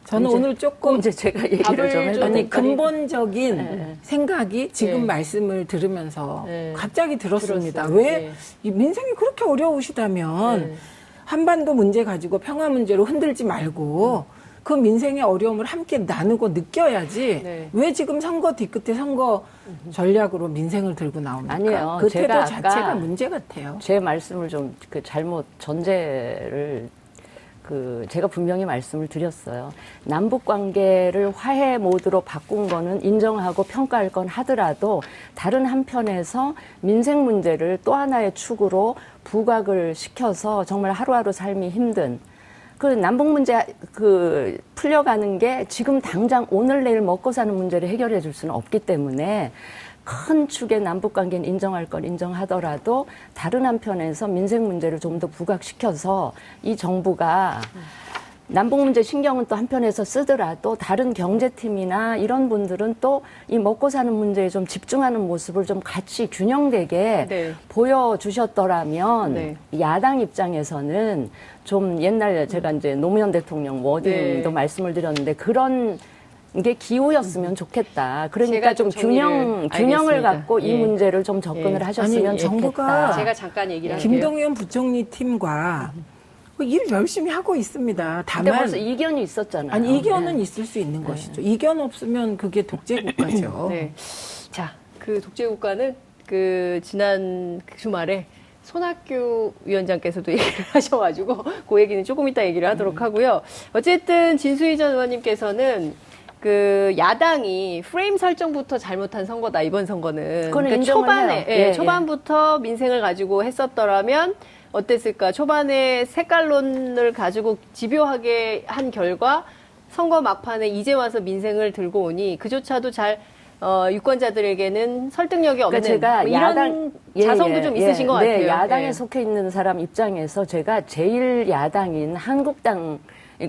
저는 오늘 조금 이제 제가 얘기를 좀 해도 아니 될까요? 근본적인 생각이 지금 네. 말씀을 들으면서 네. 갑자기 들었습니다. 들었어요. 왜 네. 이 민생이 그렇게 어려우시다면 네. 한반도 문제 가지고 평화 문제로 흔들지 말고 그 민생의 어려움을 함께 나누고 느껴야지 네. 왜 지금 선거 뒤끝에 선거 전략으로 민생을 들고 나옵니까? 아니에요. 그 태도 제가 자체가 아까 문제 같아요. 제 말씀을 좀 그 잘못 전제를 제가 분명히 말씀을 드렸어요. 남북 관계를 화해 모드로 바꾼 거는 인정하고 평가할 건 하더라도 다른 한편에서 민생 문제를 또 하나의 축으로 부각을 시켜서 정말 하루하루 삶이 힘든 그 남북 문제 풀려가는 게 지금 당장 오늘 내일 먹고 사는 문제를 해결해 줄 수는 없기 때문에 큰 축의 남북 관계는 인정할 건 인정하더라도 다른 한편에서 민생 문제를 좀 더 부각시켜서 이 정부가 남북 문제 신경은 또 한편에서 쓰더라도 다른 경제팀이나 이런 분들은 또 이 먹고 사는 문제에 좀 집중하는 모습을 좀 같이 균형되게 네. 보여주셨더라면 네. 야당 입장에서는 좀 옛날 제가 이제 노무현 대통령 워딩도 네. 말씀을 드렸는데 그런 게 기호였으면 좋겠다. 그러니까 제가 좀 좀 정리를 균형을 알겠습니다. 갖고 이 예. 문제를 좀 접근을 예. 하셨으면 아니, 좋겠다. 정부가 제가 잠깐 얘기를 할게요. 김동연 부총리 팀과 일 열심히 하고 있습니다. 근데 다만 벌써 이견이 있었잖아요. 아니 이견은 네. 있을 수 있는 것이죠. 이견 없으면 그게 독재 국가죠. 네. 자, 그 독재국가는 그 지난 주말에 손학규 위원장께서도 얘기를 하셔가지고 그 얘기는 조금 이따 얘기를 하도록 하고요. 어쨌든 진수희 전 의원님께서는 그 야당이 프레임 설정부터 잘못한 선거다 이번 선거는. 그건 인정을 초반에 해요. 예, 초반부터 민생을 가지고 했었더라면 어땠을까? 초반에 색깔론을 가지고 집요하게 한 결과 선거 막판에 이제 와서 민생을 들고 오니 그조차도 잘 유권자들에게는 설득력이 없는 그러니까 제가 뭐 이런 자성도 좀 있으신 것 같아요. 네, 야당에 예. 속해 있는 사람 입장에서 제가 제일 야당인 한국당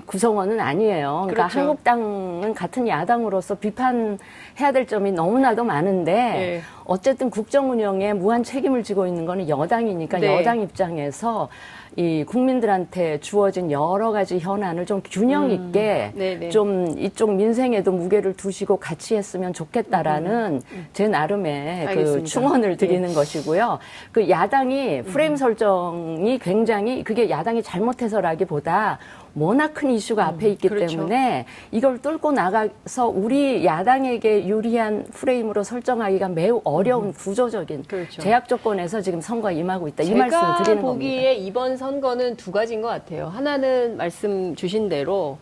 구성원은 아니에요. 그러니까 그렇죠. 한국당은 같은 야당으로서 비판해야 될 점이 너무나도 많은데 예. 어쨌든 국정 운영에 무한 책임을 지고 있는 거는 여당이니까 네. 여당 입장에서 이 국민들한테 주어진 여러 가지 현안을 좀 균형 있게 네네. 좀 이쪽 민생에도 무게를 두시고 같이 했으면 좋겠다라는 제 나름의 그 알겠습니다. 충원을 드리는 것이고요. 그 야당이 프레임 설정이 굉장히 그게 야당이 잘못해서라기보다 워낙 큰 이슈가 앞에 있기 그렇죠. 때문에 이걸 뚫고 나가서 우리 야당에게 유리한 프레임으로 설정하기가 매우 어려운 구조적인 그렇죠. 제약 조건에서 지금 선거에 임하고 있다. 이 말씀을 제가 드리는 보기에 겁니다. 이번 선거는 두 가지인 것 같아요. 하나는 말씀 주신 대로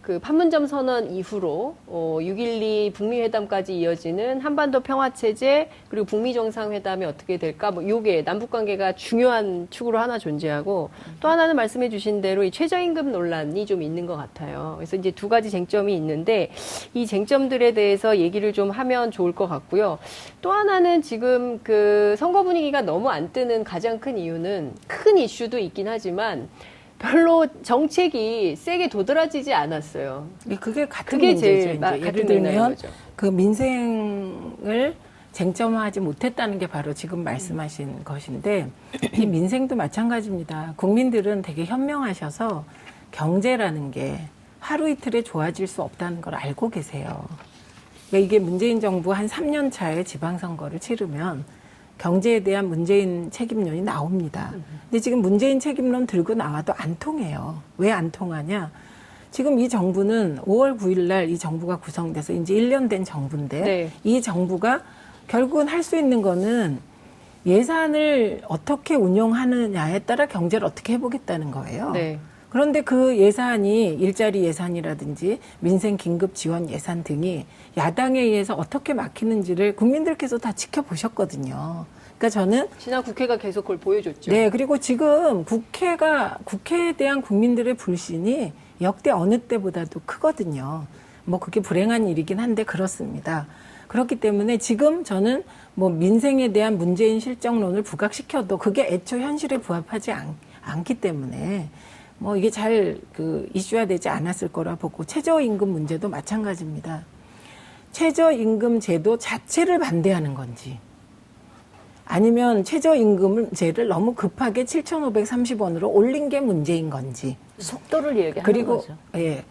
그 판문점 선언 이후로 6.12 북미 회담까지 이어지는 한반도 평화 체제 그리고 북미 정상회담이 어떻게 될까 뭐 요게 남북 관계가 중요한 축으로 하나 존재하고 또 하나는 말씀해 주신 대로 이 최저임금 논란이 좀 있는 것 같아요. 그래서 이제 두 가지 쟁점이 있는데 이 쟁점들에 대해서 얘기를 좀 하면 좋을 것 같고요. 또 하나는 지금 그 선거 분위기가 너무 안 뜨는 가장 큰 이유는 큰 이슈도 있긴 하지만 별로 정책이 세게 도드라지지 않았어요. 그게 같은 그게 문제죠. 제일 이제 예를 같은 맥락인 들면 거죠. 그 민생을 쟁점화하지 못했다는 게 바로 지금 말씀하신 것인데 이 민생도 마찬가지입니다. 국민들은 되게 현명하셔서 경제라는 게 하루 이틀에 좋아질 수 없다는 걸 알고 계세요. 그러니까 이게 문재인 정부 한 3년 차에 지방선거를 치르면 경제에 대한 문재인 책임론이 나옵니다. 근데 지금 문재인 책임론 들고 나와도 안 통해요. 왜 안 통하냐? 지금 이 정부는 5월 9일 날 이 정부가 구성돼서 이제 1년 된 정부인데 네. 이 정부가 결국은 할 수 있는 거는 예산을 어떻게 운용하느냐에 따라 경제를 어떻게 해보겠다는 거예요. 네. 그런데 그 예산이 일자리 예산이라든지 민생 긴급 지원 예산 등이 야당에 의해서 어떻게 막히는지를 국민들께서 다 지켜보셨거든요. 그러니까 저는 지난 국회가 계속 그걸 보여줬죠. 네, 그리고 지금 국회에 대한 국민들의 불신이 역대 어느 때보다도 크거든요. 뭐 그게 불행한 일이긴 한데 그렇습니다. 그렇기 때문에 지금 저는 뭐 민생에 대한 문재인 실정론을 부각시켜도 그게 애초 현실에 부합하지 않기 때문에 뭐 이게 잘 그 이슈화되지 않았을 거라 보고 최저임금 문제도 마찬가지입니다. 최저임금 제도 자체를 반대하는 건지 아니면 최저임금제를 너무 급하게 7,530원으로 올린 게 문제인 건지 속도를 얘기하는 그리고 거죠. 예.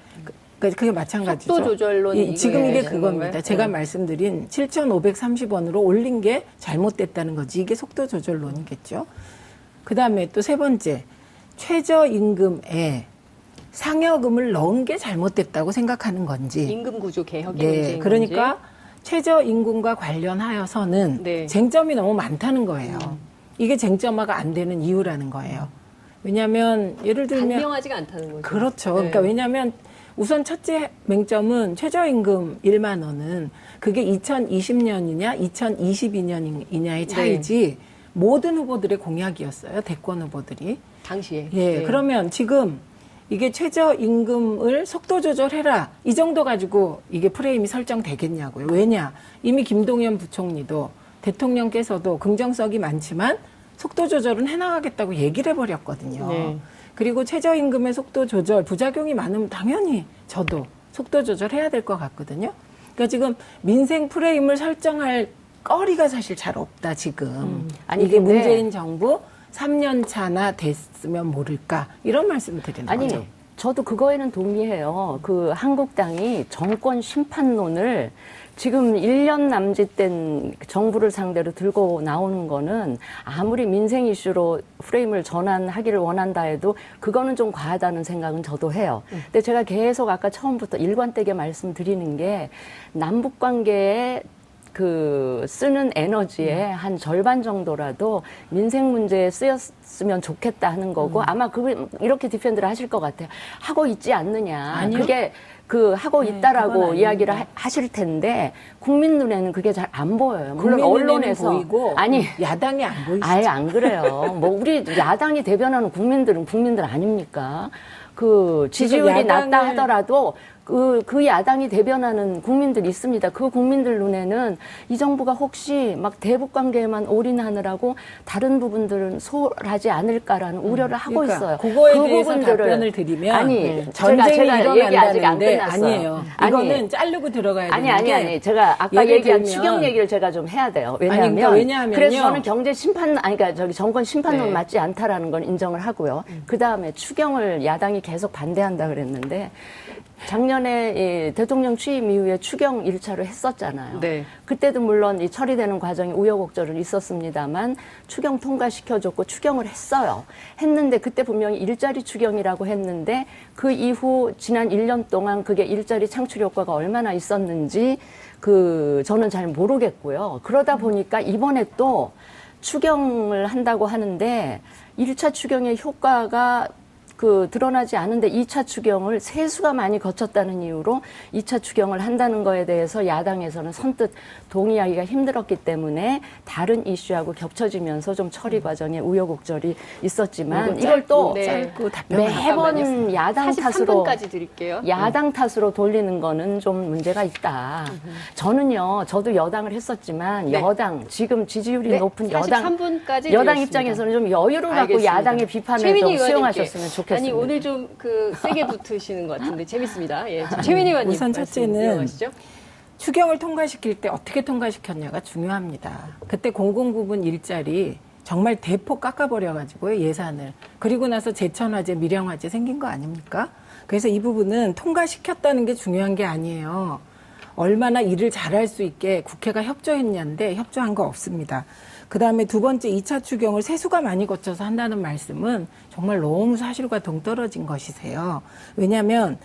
그게 마찬가지죠. 속도 조절론 지금 이게 얘기하시는 그겁니다. 건가요? 제가 네. 말씀드린 7,530원으로 올린 게 잘못됐다는 거지. 이게 속도 조절론이겠죠. 그다음에 또 세 번째. 최저임금에 상여금을 넣은 게 잘못됐다고 생각하는 건지. 임금 구조 개혁이 네, 문제인 그러니까 건지. 최저임금과 관련하여서는 네. 쟁점이 너무 많다는 거예요. 이게 쟁점화가 안 되는 이유라는 거예요. 왜냐하면 예를 들면 단명하지가 않다는 거죠. 그렇죠. 네. 그러니까 왜냐하면 우선 첫째 맹점은 최저임금 1만 원은 그게 2020년이냐 2022년이냐의 차이지 모든 후보들의 공약이었어요. 대권 후보들이. 당시에. 예, 네. 그러면 지금 이게 최저임금을 속도 조절해라. 이 정도 가지고 이게 프레임이 설정되겠냐고요. 왜냐? 이미 김동연 부총리도 대통령께서도 긍정성이 많지만 속도 조절은 해나가겠다고 얘기를 해버렸거든요. 네. 그리고 최저임금의 속도 조절, 부작용이 많으면 당연히 저도 속도 조절해야 될 것 같거든요. 그러니까 지금 민생 프레임을 설정할 거리가 사실 잘 없다, 지금. 아니, 이게 근데 문재인 정부 3년 차나 됐으면 모를까 이런 말씀을 드리는 아니, 거죠. 저도 그거에는 동의해요. 그 한국당이 정권 심판론을 지금 1년 남짓된 정부를 상대로 들고 나오는 거는 아무리 민생 이슈로 프레임을 전환하기를 원한다 해도 그거는 좀 과하다는 생각은 저도 해요. 근데 제가 계속 아까 처음부터 일관되게 말씀드리는 게 남북 관계에 그 쓰는 에너지의 한 절반 정도라도 민생 문제에 쓰였으면 좋겠다 하는 거고 아마 그거 이렇게 디펜드를 하실 것 같아요. 하고 있지 않느냐. 아니요. 그게 그 하고 네, 있다라고 그건 이야기를 아닙니다. 하실 텐데 국민 눈에는 그게 잘 안 보여요. 물론 국민 눈에는 언론에서 보이고 아니 야당이 안 보이시죠. 아예 안 그래요. 뭐 우리 야당이 대변하는 국민들은 국민들 아닙니까? 그 지지율이 낮다 하더라도 그 야당이 대변하는 국민들이 있습니다. 그 국민들 눈에는 이 정부가 혹시 막 대북 관계에만 올인하느라고 다른 부분들은 소홀하지 않을까라는 우려를 하고 그러니까 있어요. 그거에 그 대해서 부분들을- 답변을 드리면 아니 전쟁이 제가 얘기 아직 안 일어난다는데 끝났어요. 아니에요. 이거는 자르고 들어가야 되는 아니. 제가 아까 예를 얘기한 들면- 추경 얘기를 제가 좀 해야 돼요. 그러니까 왜냐하면요. 그래서 저는 경제 심판, 그러니까 저기 정권 심판론 네. 맞지 않다라는 건 인정을 하고요. 그 다음에 추경을 야당이 계속 반대한다 그랬는데 작년에 이 대통령 취임 이후에 추경 1차로 했었잖아요. 네. 그때도 물론 이 처리되는 과정이 우여곡절은 있었습니다만 추경 통과시켜줬고 추경을 했어요. 했는데 그때 분명히 일자리 추경이라고 했는데 그 이후 지난 1년 동안 그게 일자리 창출 효과가 얼마나 있었는지 저는 잘 모르겠고요. 그러다 보니까 이번에 또 추경을 한다고 하는데 1차 추경의 효과가 드러나지 않은데 2차 추경을 세수가 많이 거쳤다는 이유로 2차 추경을 한다는 거에 대해서 야당에서는 선뜻 동의하기가 힘들었기 때문에 다른 이슈하고 겹쳐지면서 좀 처리 과정에 우여곡절이 있었지만 이걸 또 짧고 답변 매번 야당 탓으로 43분까지 드릴게요. 야당 탓으로 돌리는 거는 좀 문제가 있다. 저도 여당을 했었지만 네. 여당 지금 지지율이 네, 높은 43분까지 여당 드렸습니다. 입장에서는 좀 여유를 갖고 알겠습니다. 야당의 비판을 최민희 좀 의원님께. 수용하셨으면 좋겠습니다. 아니 오늘 좀 세게 붙으시는 것 같은데 재밌습니다. 예, 최민희 의원님 우선 말씀 첫째는 이어가시죠. 추경을 통과시킬 때 어떻게 통과시켰냐가 중요합니다. 그때 공공부문 일자리 정말 대폭 깎아버려가지고요, 예산을. 그리고 나서 제천화재, 밀양화재 생긴 거 아닙니까? 그래서 이 부분은 통과시켰다는 게 중요한 게 아니에요. 얼마나 일을 잘할 수 있게 국회가 협조했냐인데 협조한 거 없습니다. 그다음에 두 번째 2차 추경을 세수가 많이 거쳐서 한다는 말씀은 정말 너무 사실과 동떨어진 것이세요. 왜냐하면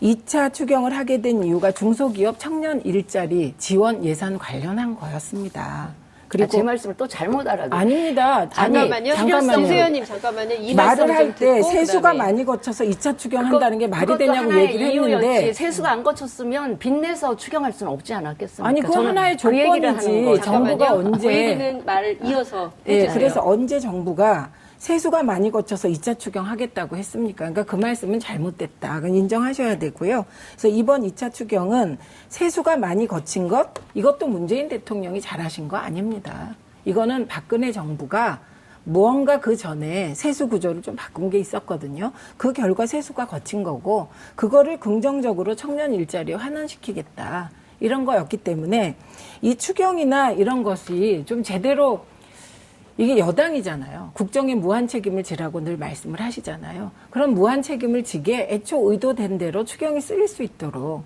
2차 추경을 하게 된 이유가 중소기업 청년 일자리 지원 예산 관련한 거였습니다. 그리고 제 말씀을 또 잘못 알아듣 아닙니다. 잠깐만요. 김수현님 잠깐만요. 이 말씀 말을 좀 할 때 듣고 세수가 그다음에. 많이 거쳐서 2차 추경한다는 게 말이 그것도 되냐고 하나의 얘기를 이유였지. 했는데 세수가 안 거쳤으면 빚내서 추경할 수는 없지 않았겠습니까? 아니 그거 저는 하나의 그 얘기를 하는 조건이지. 거예요. 정부가 잠깐만요. 그 언제 얘기는 말을 이어서 예, 해주세요. 그래서 언제 정부가 세수가 많이 거쳐서 2차 추경하겠다고 했습니까? 그러니까 그 말씀은 잘못됐다. 그건 인정하셔야 되고요. 그래서 이번 2차 추경은 세수가 많이 거친 것, 이것도 문재인 대통령이 잘하신 거 아닙니다. 이거는 박근혜 정부가 무언가 그 전에 세수 구조를 좀 바꾼 게 있었거든요. 그 결과 세수가 거친 거고, 그거를 긍정적으로 청년 일자리에 환원시키겠다. 이런 거였기 때문에 이 추경이나 이런 것이 좀 제대로 이게 여당이잖아요. 국정에 무한 책임을 지라고 늘 말씀을 하시잖아요. 그럼 무한 책임을 지게 애초 의도된 대로 추경이 쓰일 수 있도록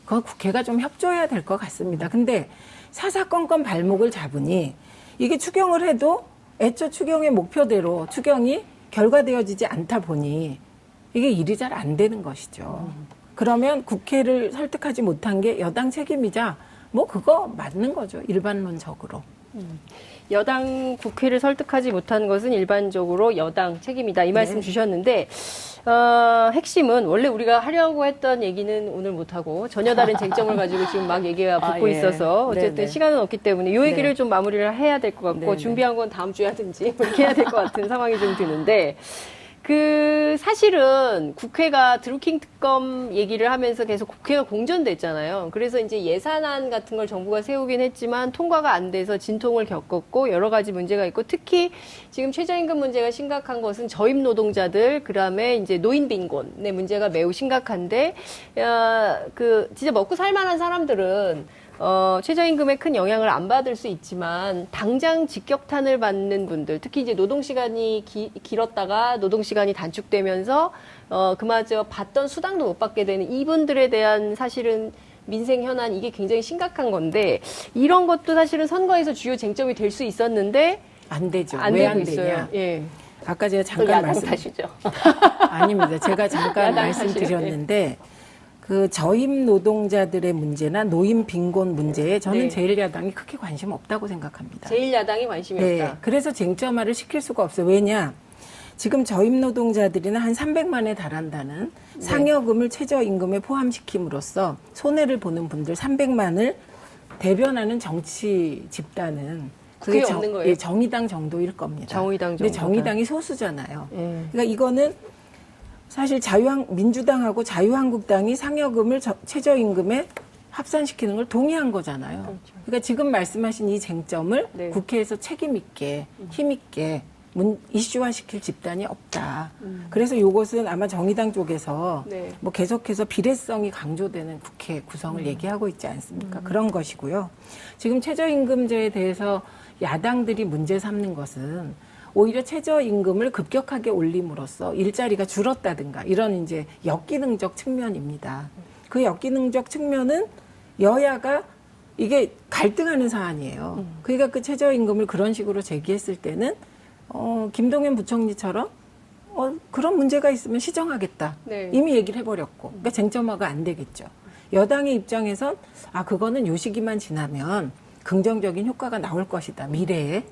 그 국회가 좀 협조해야 될 것 같습니다. 근데 사사건건 발목을 잡으니 이게 추경을 해도 애초 추경의 목표대로 추경이 결과되어지지 않다 보니 이게 일이 잘 안 되는 것이죠. 그러면 국회를 설득하지 못한 게 여당 책임이자 뭐 그거 맞는 거죠. 일반론적으로. 여당 국회를 설득하지 못한 것은 일반적으로 여당 책임이다. 이 말씀 주셨는데 핵심은 원래 우리가 하려고 했던 얘기는 오늘 못하고 전혀 다른 쟁점을 가지고 지금 막 얘기가 붙고 예. 있어서 어쨌든 네네. 시간은 없기 때문에 이 얘기를 네. 좀 마무리를 해야 될 것 같고 네네. 준비한 건 다음 주에 하든지 이렇게 해야 될 것 같은 상황이 좀 드는데 사실은 국회가 드루킹 특검 얘기를 하면서 계속 국회가 공전됐잖아요. 그래서 이제 예산안 같은 걸 정부가 세우긴 했지만 통과가 안 돼서 진통을 겪었고 여러 가지 문제가 있고 특히 지금 최저임금 문제가 심각한 것은 저임 노동자들, 그다음에 이제 노인 빈곤의 문제가 매우 심각한데, 진짜 먹고 살만한 사람들은 최저임금에 큰 영향을 안 받을 수 있지만 당장 직격탄을 받는 분들, 특히 이제 노동시간이 길었다가 노동시간이 단축되면서 그마저 받던 수당도 못 받게 되는 이분들에 대한 사실은 민생 현안, 이게 굉장히 심각한 건데 이런 것도 사실은 선거에서 주요 쟁점이 될 수 있었는데 안 되죠. 안 왜 되고 안 있어요. 되냐. 예. 아까 제가 또 잠깐 야당 말씀 탓이죠. 아닙니다. 제가 잠깐 야당 말씀드렸는데 그 저임 노동자들의 문제나 노인 빈곤 문제에 저는 네. 제1야당이 크게 관심 없다고 생각합니다. 제1야당이 관심이 네, 없다. 그래서 쟁점화를 시킬 수가 없어요. 왜냐? 지금 저임 노동자들이나 한 300만에 달한다는 상여금을 최저임금에 포함시킴으로써 손해를 보는 분들 300만을 대변하는 정치 집단은 그게 없는 거예요? 예, 정의당 정도일 겁니다. 정의당 근데 정도다. 정의당이 소수잖아요. 예. 그러니까 이거는 사실 민주당하고 자유한국당이 상여금을 최저임금에 합산시키는 걸 동의한 거잖아요. 그렇죠. 그러니까 지금 말씀하신 이 쟁점을 네. 국회에서 책임 있게 힘 있게 이슈화시킬 집단이 없다. 그래서 이것은 아마 정의당 쪽에서 네. 뭐 계속해서 비례성이 강조되는 국회 구성을 얘기하고 있지 않습니까? 그런 것이고요. 지금 최저임금제에 대해서 야당들이 문제 삼는 것은 오히려 최저임금을 급격하게 올림으로써 일자리가 줄었다든가 이런 이제 역기능적 측면입니다. 그 역기능적 측면은 여야가 이게 갈등하는 사안이에요. 그러니까 그 최저임금을 그런 식으로 제기했을 때는 김동연 부총리처럼 그런 문제가 있으면 시정하겠다. 네. 이미 얘기를 해버렸고. 그러니까 쟁점화가 안 되겠죠. 여당의 입장에선 그거는 요 시기만 지나면 긍정적인 효과가 나올 것이다. 미래에.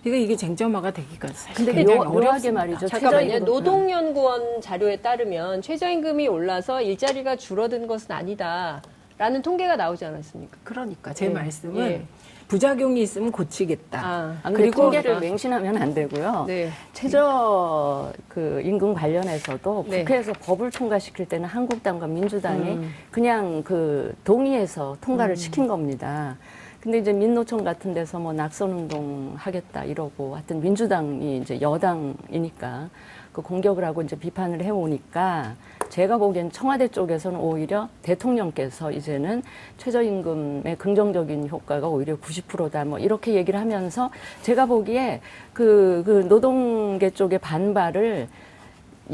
그러니까 이게 쟁점화가 되기가 사실 근데 굉장히 묘하게 어렵습니다. 말이죠. 잠깐만요. 최저임금. 노동연구원 자료에 따르면 최저임금이 올라서 일자리가 줄어든 것은 아니다라는 통계가 나오지 않았습니까? 그러니까 제 예. 말씀은 예. 부작용이 있으면 고치겠다. 근데 그리고 통계를 맹신하면 안 되고요. 네. 최저 그 임금 관련해서도 네. 국회에서 법을 통과시킬 때는 한국당과 민주당이 그냥 그 동의해서 통과를 시킨 겁니다. 근데 이제 민노총 같은 데서 뭐 낙선운동 하겠다 이러고 하여튼 민주당이 이제 여당이니까 그 공격을 하고 이제 비판을 해오니까 제가 보기엔 청와대 쪽에서는 오히려 대통령께서 이제는 최저임금의 긍정적인 효과가 오히려 90%다 뭐 이렇게 얘기를 하면서 제가 보기에 그 노동계 쪽의 반발을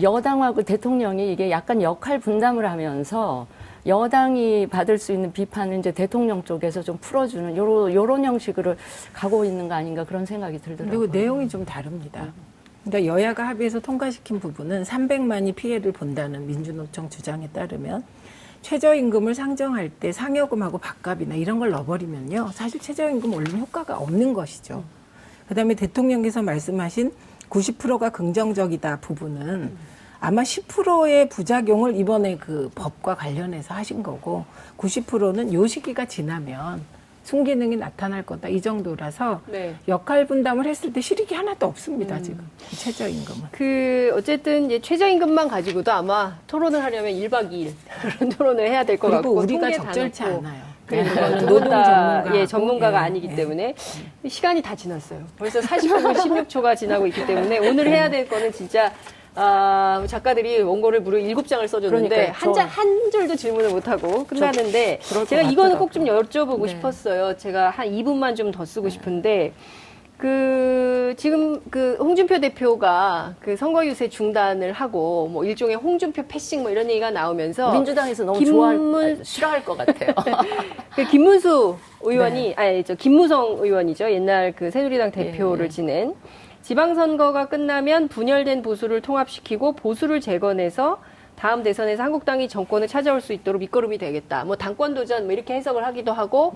여당하고 대통령이 이게 약간 역할 분담을 하면서 여당이 받을 수 있는 비판을 이제 대통령 쪽에서 좀 풀어주는 요런 형식으로 가고 있는 거 아닌가 그런 생각이 들더라고요. 그리고 내용이 좀 다릅니다. 그러니까 여야가 합의해서 통과시킨 부분은 300만이 피해를 본다는 민주노총 주장에 따르면 최저임금을 상정할 때 상여금하고 밥값이나 이런 걸 넣어버리면요. 사실 최저임금 올림 효과가 없는 것이죠. 그다음에 대통령께서 말씀하신 90%가 긍정적이다 부분은 아마 10%의 부작용을 이번에 그 법과 관련해서 하신 거고 90%는 요 시기가 지나면 순기능이 나타날 거다 이 정도라서 네. 역할 분담을 했을 때 실익이 하나도 없습니다 지금 이 최저임금은. 어쨌든 이제 최저임금만 가지고도 아마 토론을 하려면 1박 2일 그런 토론을 해야 될 것 그리고 같고 우리가 통계 다 적절치 넣고. 않아요. 그리고 네. 두분 다 전문가하고. 전문가가 예, 아니기 예. 때문에 시간이 다 지났어요. 벌써 40분 16초가 지나고 있기 때문에 오늘 해야 될 거는 진짜 작가들이 원고를 무려 7장을 써줬는데 그러니까요. 한 줄도 질문을 못하고 끝나는데 그럴 것 제가 이거는 꼭 좀 같더라고요. 여쭤보고 네. 싶었어요. 제가 한 2분만 좀 더 쓰고 싶은데 지금 홍준표 대표가 그 선거 유세 중단을 하고 뭐 일종의 홍준표 패싱 뭐 이런 얘기가 나오면서 민주당에서 너무 싫어할 것 같아요. 김문수 의원이 김무성 의원이죠. 옛날 그 새누리당 대표를 지낸 지방선거가 끝나면 분열된 보수를 통합시키고 보수를 재건해서 다음 대선에서 한국당이 정권을 찾아올 수 있도록 밑거름이 되겠다. 뭐 당권 도전 뭐 이렇게 해석을 하기도 하고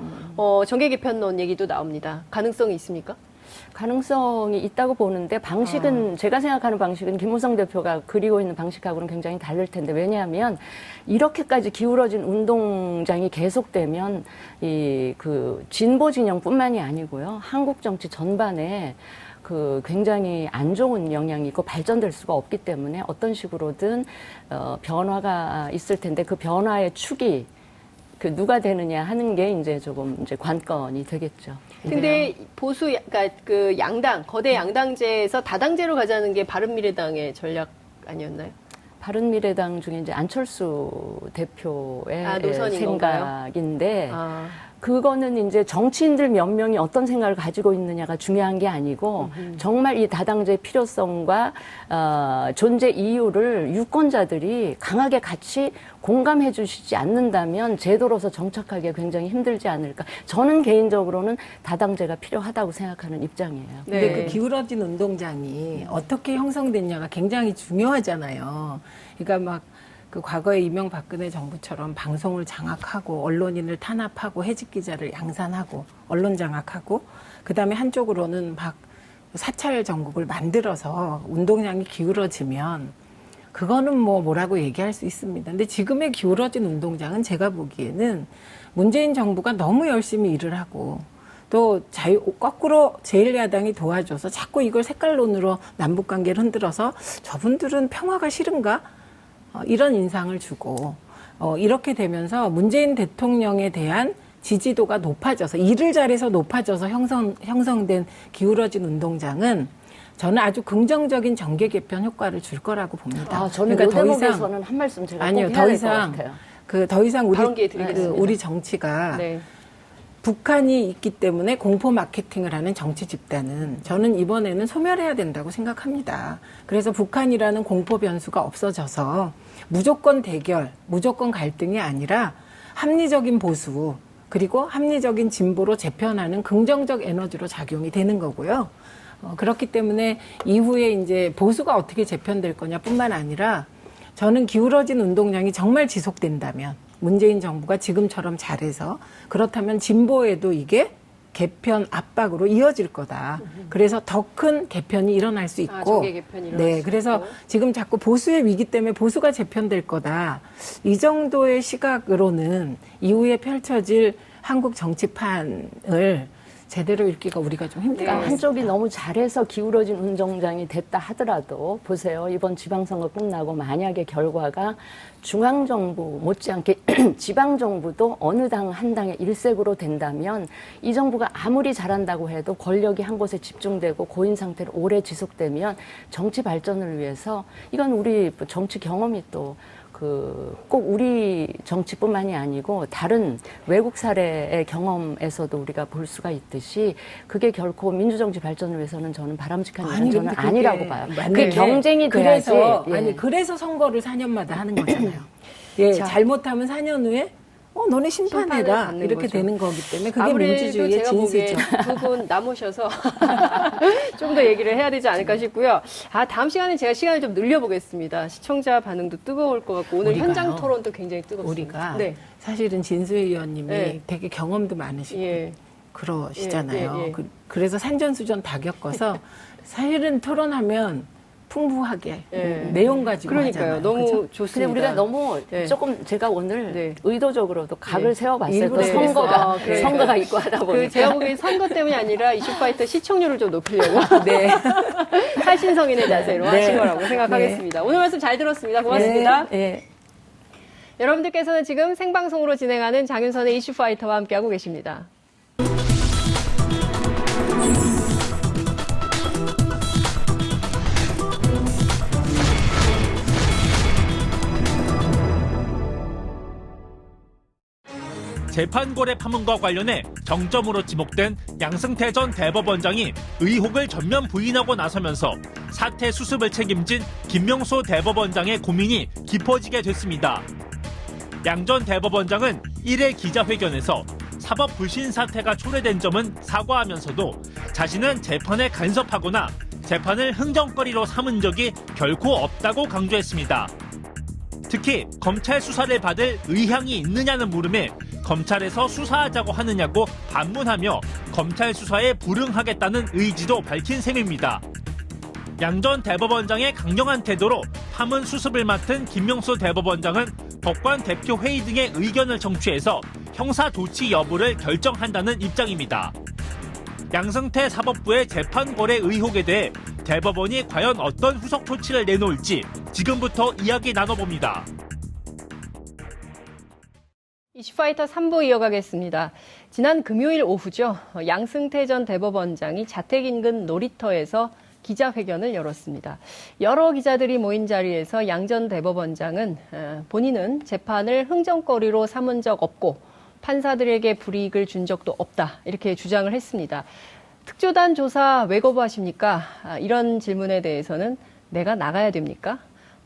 정계 개편론 얘기도 나옵니다. 가능성이 있습니까? 가능성이 있다고 보는데 방식은 제가 생각하는 방식은 김무성 대표가 그리고 있는 방식하고는 굉장히 다를 텐데 왜냐하면 이렇게까지 기울어진 운동장이 계속되면 그 진보 진영뿐만이 아니고요. 한국 정치 전반에 굉장히 안 좋은 영향이 있고 발전될 수가 없기 때문에 어떤 식으로든 변화가 있을 텐데 그 변화의 축이 누가 되느냐 하는 게 이제 조금 이제 관건이 되겠죠. 근데 그러니까 그 양당 거대 양당제에서 다당제로 가자는 게 바른미래당의 전략 아니었나요? 바른미래당 중에 이제 안철수 대표의 노선인 생각인데 그거는 이제 정치인들 몇 명이 어떤 생각을 가지고 있느냐가 중요한 게 아니고 정말 이 다당제의 필요성과 존재 이유를 유권자들이 강하게 같이 공감해 주시지 않는다면 제도로서 정착하기가 굉장히 힘들지 않을까. 저는 개인적으로는 다당제가 필요하다고 생각하는 입장이에요. 근데 그 기울어진 운동장이 어떻게 형성됐냐가 굉장히 중요하잖아요. 그러니까 막 그 과거에 이명박근혜 정부처럼 방송을 장악하고 언론인을 탄압하고 해직 기자를 양산하고 언론 장악하고 그다음에 한쪽으로는 막 사찰 전국을 만들어서 운동장이 기울어지면 그거는 뭐라고 얘기할 수 있습니다. 근데 지금의 기울어진 운동장은 제가 보기에는 문재인 정부가 너무 열심히 일을 하고 또 거꾸로 제1야당이 도와줘서 자꾸 이걸 색깔론으로 남북관계를 흔들어서 저분들은 평화가 싫은가? 이런 인상을 주고 이렇게 되면서 문재인 대통령에 대한 지지도가 높아져서 일을 잘해서 높아져서 형성된 기울어진 운동장은 저는 아주 긍정적인 정계 개편 효과를 줄 거라고 봅니다. 저는 그러니까 이 대목에서는 한 말씀 제가 꼭 해야 될 것 같아요. 더 이상 발언 기회 드리겠습니다. 우리 정치가 북한이 있기 때문에 공포 마케팅을 하는 정치 집단은 저는 이번에는 소멸해야 된다고 생각합니다. 그래서 북한이라는 공포 변수가 없어져서 무조건 대결, 무조건 갈등이 아니라 합리적인 보수, 그리고 합리적인 진보로 재편하는 긍정적 에너지로 작용이 되는 거고요. 그렇기 때문에 이후에 이제 보수가 어떻게 재편될 거냐뿐만 아니라 저는 기울어진 운동량이 정말 지속된다면 문재인 정부가 지금처럼 잘해서 그렇다면 진보에도 이게 개편 압박으로 이어질 거다. 그래서 더 큰 개편이 일어날 수 있고, 정계 개편이 일어날 네, 수 그래서 있고. 지금 자꾸 보수의 위기 때문에 보수가 재편될 거다. 이 정도의 시각으로는 이후에 펼쳐질 한국 정치판을 제대로 읽기가 우리가 좀 힘들어요. 그러니까 한쪽이 너무 잘해서 기울어진 운동장이 됐다 하더라도 보세요. 이번 지방선거 끝나고 만약에 결과가 중앙정부 못지않게 지방정부도 어느 당 한 당의 일색으로 된다면 이 정부가 아무리 잘한다고 해도 권력이 한 곳에 집중되고 고인 상태로 오래 지속되면 정치 발전을 위해서 이건 우리 정치 경험이 또 꼭 우리 정치뿐만이 아니고 다른 외국 사례의 경험에서도 우리가 볼 수가 있듯이 그게 결코 민주정치 발전을 위해서는 저는 바람직한 일은 저는 근데 아니라고 그게 봐요. 맞는데 그 경쟁이 돼야지. 그래서, 예. 그래서 선거를 4년마다 하는 거잖아요. 예, 자. 잘못하면 4년 후에 너네 심판을 심판해라 받는 이렇게 거죠. 되는 거기 때문에 그게 아무래도 민주주의의 제가 보기에 진수죠. 두 분 남으셔서 좀 더 얘기를 해야 되지 않을까 싶고요. 다음 시간에 제가 시간을 좀 늘려보겠습니다. 시청자 반응도 뜨거울 것 같고 오늘 우리가요. 현장 토론도 굉장히 뜨겁습니다. 우리가 네. 사실은 진수혜 의원님이 네. 되게 경험도 많으시고 예. 그러시잖아요. 예, 예, 예. 그래서 산전수전 다 겪어서 사실은 토론하면 풍부하게 예. 내용 가지고 그러니까요. 하잖아요. 너무 그죠? 근데 좋습니다. 우리가 너무 네. 조금 제가 오늘 네. 의도적으로도 각을 네. 세워봤어요. 일부러 또 선거가 그래요. 선거가 있고 하다 보니까. 제가 보기엔 선거 때문이 아니라 이슈파이터 시청률을 좀 높이려고 네. 살신성인의 자세로 네. 하신 거라고 생각하겠습니다. 오늘 말씀 잘 들었습니다. 고맙습니다. 네. 여러분들께서는 지금 생방송으로 진행하는 장윤선의 이슈파이터와 함께하고 계십니다. 재판고래 파문과 관련해 정점으로 지목된 양승태 전 대법원장이 의혹을 전면 부인하고 나서면서 사태 수습을 책임진 김명수 대법원장의 고민이 깊어지게 됐습니다. 양 전 대법원장은 1회 기자회견에서 사법 불신 사태가 초래된 점은 사과하면서도 자신은 재판에 간섭하거나 재판을 흥정거리로 삼은 적이 결코 없다고 강조했습니다. 특히 검찰 수사를 받을 의향이 있느냐는 물음에 검찰에서 수사하자고 하느냐고 반문하며 검찰 수사에 불응하겠다는 의지도 밝힌 셈입니다. 양 전 대법원장의 강경한 태도로 파문 수습을 맡은 김명수 대법원장은 법관 대표 회의 등의 의견을 청취해서 형사 조치 여부를 결정한다는 입장입니다. 양승태 사법부의 재판 거래 의혹에 대해 대법원이 과연 어떤 후속 조치를 내놓을지 지금부터 이야기 나눠봅니다. 이슈파이터 3부 이어가겠습니다. 지난 금요일 오후죠. 양승태 전 대법원장이 자택 인근 놀이터에서 기자회견을 열었습니다. 여러 기자들이 모인 자리에서 양 전 대법원장은 본인은 재판을 흥정거리로 삼은 적 없고 판사들에게 불이익을 준 적도 없다 이렇게 주장을 했습니다. 특조단 조사 왜 거부하십니까? 이런 질문에 대해서는 내가 나가야 됩니까?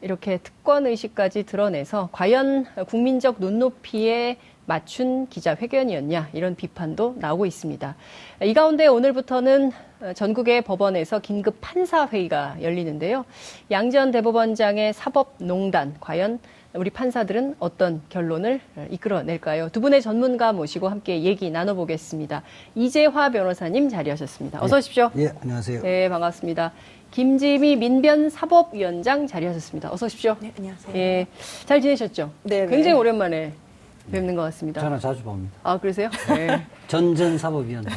이렇게 특권의식까지 드러내서 과연 국민적 눈높이에 맞춘 기자회견이었냐 이런 비판도 나오고 있습니다. 이 가운데 오늘부터는 전국의 법원에서 긴급 판사회의가 열리는데요. 양 전 대법원장의 사법농단 과연 우리 판사들은 어떤 결론을 이끌어낼까요? 두 분의 전문가 모시고 함께 얘기 나눠보겠습니다. 이재화 변호사님 자리하셨습니다. 어서 오십시오. 예, 안녕하세요. 네, 반갑습니다. 김지미 민변 사법위원장 자리하셨습니다. 어서 오십시오. 네, 안녕하세요. 예, 잘 지내셨죠? 네, 굉장히 네. 오랜만에 뵙는 것 같습니다. 저는 자주 봅니다. 아, 그러세요? 네. 전전사법위원장.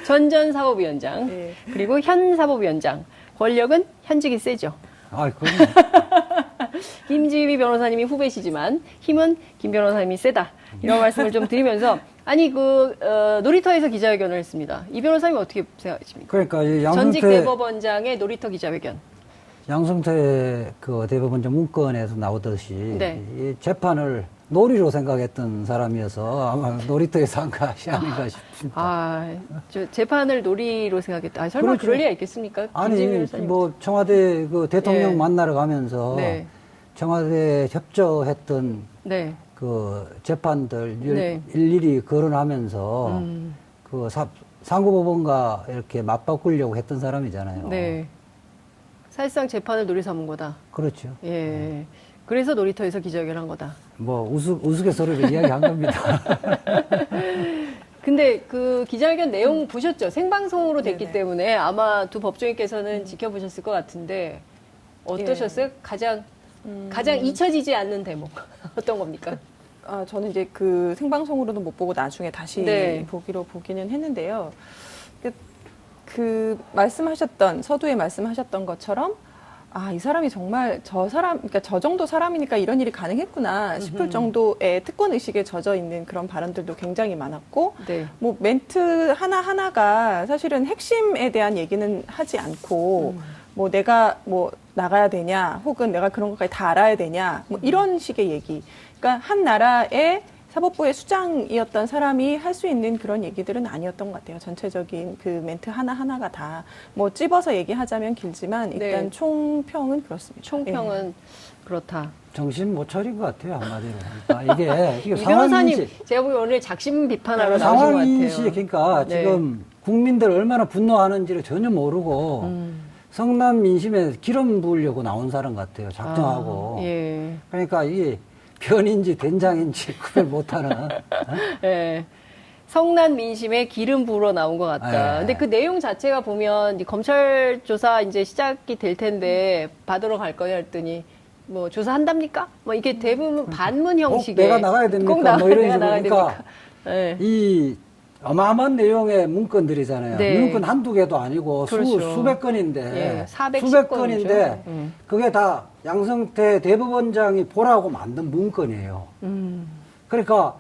전전 사법위원장. 네. 그리고 현 사법위원장. 권력은 현직이 세죠. 아, 그럼 김지미 변호사님이 후배시지만 힘은 김 변호사님이 세다. 이런 말씀을 좀 드리면서 아니 놀이터에서 기자회견을 했습니다. 이 변호사님 어떻게 생각하십니까? 그러니까 이 전직 양승태 대법원장의 놀이터 기자회견. 양승태 그 대법원장 문건에서 나오듯이 네. 이 재판을 놀이로 생각했던 사람이어서 아마 놀이터에서 한 것이 아닌가 싶습니다. 아, 저 재판을 놀이로 생각했다. 아, 설마 그렇죠. 그럴 리가 있겠습니까? 아니, 김진미 변호사님. 뭐 청와대 그 대통령 예. 만나러 가면서 네. 청와대 협조했던 네. 그 재판들 네. 일일이 거론하면서 그 상고법원과 이렇게 맞바꾸려고 했던 사람이잖아요. 네. 사실상 재판을 놀이 삼은 거다. 그렇죠. 예. 그래서 놀이터에서 기자회견을 한 거다. 뭐 우스갯소리로 이야기한 겁니다. 근데 그 기자회견 내용 보셨죠? 생방송으로 됐기 때문에 아마 두 법조인께서는 지켜보셨을 것 같은데 어떠셨어요? 가장 잊혀지지 않는 대목 어떤 겁니까? 아, 저는 이제 그 생방송으로는 못 보고 나중에 다시 네. 보기로 보기는 했는데요. 그 말씀하셨던 서두에 말씀하셨던 것처럼 아, 이 사람이 정말 그러니까 저 정도 사람이니까 이런 일이 가능했구나 싶을 정도의 특권 의식에 젖어 있는 그런 발언들도 굉장히 많았고, 네. 뭐 멘트 하나하나가 사실은 핵심에 대한 얘기는 하지 않고, 뭐 내가 뭐 나가야 되냐, 혹은 내가 그런 것까지 다 알아야 되냐, 뭐 이런 식의 얘기. 그러니까 한 나라의 사법부의 수장이었던 사람이 할 수 있는 그런 얘기들은 아니었던 것 같아요. 전체적인 그 멘트 하나하나가 다 뭐 찝어서 얘기하자면 길지만 일단 네. 총평은 그렇습니다. 총평은 그렇다. 정신 못 차린 것 같아요, 한마디로. 그러니까 이게 이 변호사님, 상황인지, 제가 보기엔 오늘 작심 비판하러 나오신 것 상황인지, 같아요. 그러니까 네. 지금 국민들 얼마나 분노하는지를 전혀 모르고 성남 민심에 기름 부으려고 나온 사람 같아요, 작정하고. 아, 예. 그러니까 이게 변인지 된장인지 구별 못하는. 어? 예. 성난 민심에 기름 부으러 나온 것 같다. 예. 근데 그 내용 자체가 보면 이제 검찰 조사 이제 시작이 될 텐데 받으러 갈 거냐 했더니 뭐 조사한답니까? 뭐 이게 대부분 반문 형식의 꼭 내가 나가야 됩니까? 꼭 뭐 이런 내가 식으로. 나가야 그러니까 됩니까? 예. 이 어마어마한 내용의 문건들이잖아요. 네. 문건 한두 개도 아니고 그렇죠. 수백 건인데, 예, 410 수백 건이죠. 건인데 그게 다 양성태 대법원장이 보라고 만든 문건이에요. 그러니까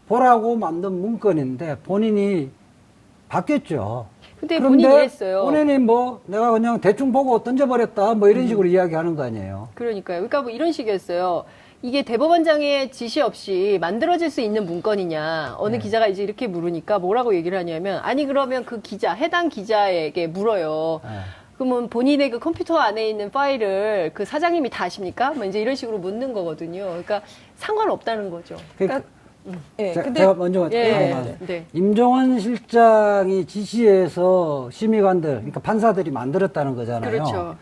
보라고 만든 문건인데 본인이 바뀌었죠. 근데 그런데 본인이 이랬어요. 본인이 뭐 내가 그냥 대충 보고 던져버렸다 뭐 이런 식으로 이야기하는 거 아니에요. 그러니까요. 그러니까 뭐 이런 식이었어요. 이게 대법원장의 지시 없이 만들어질 수 있는 문건이냐. 어느 기자가 이제 이렇게 물으니까 뭐라고 얘기를 하냐면, 아니 그러면 그 기자, 해당 기자에게 물어요. 그러면 본인의 그 컴퓨터 안에 있는 파일을 그 사장님이 다 아십니까? 뭐 이제 이런 식으로 묻는 거거든요. 그러니까 상관없다는 거죠. 그러니까 예, 근데 제가 먼저 예, 말씀. 네. 임종원 실장이 지시해서 심의관들, 그러니까 판사들이 만들었다는 거잖아요. 그렇죠.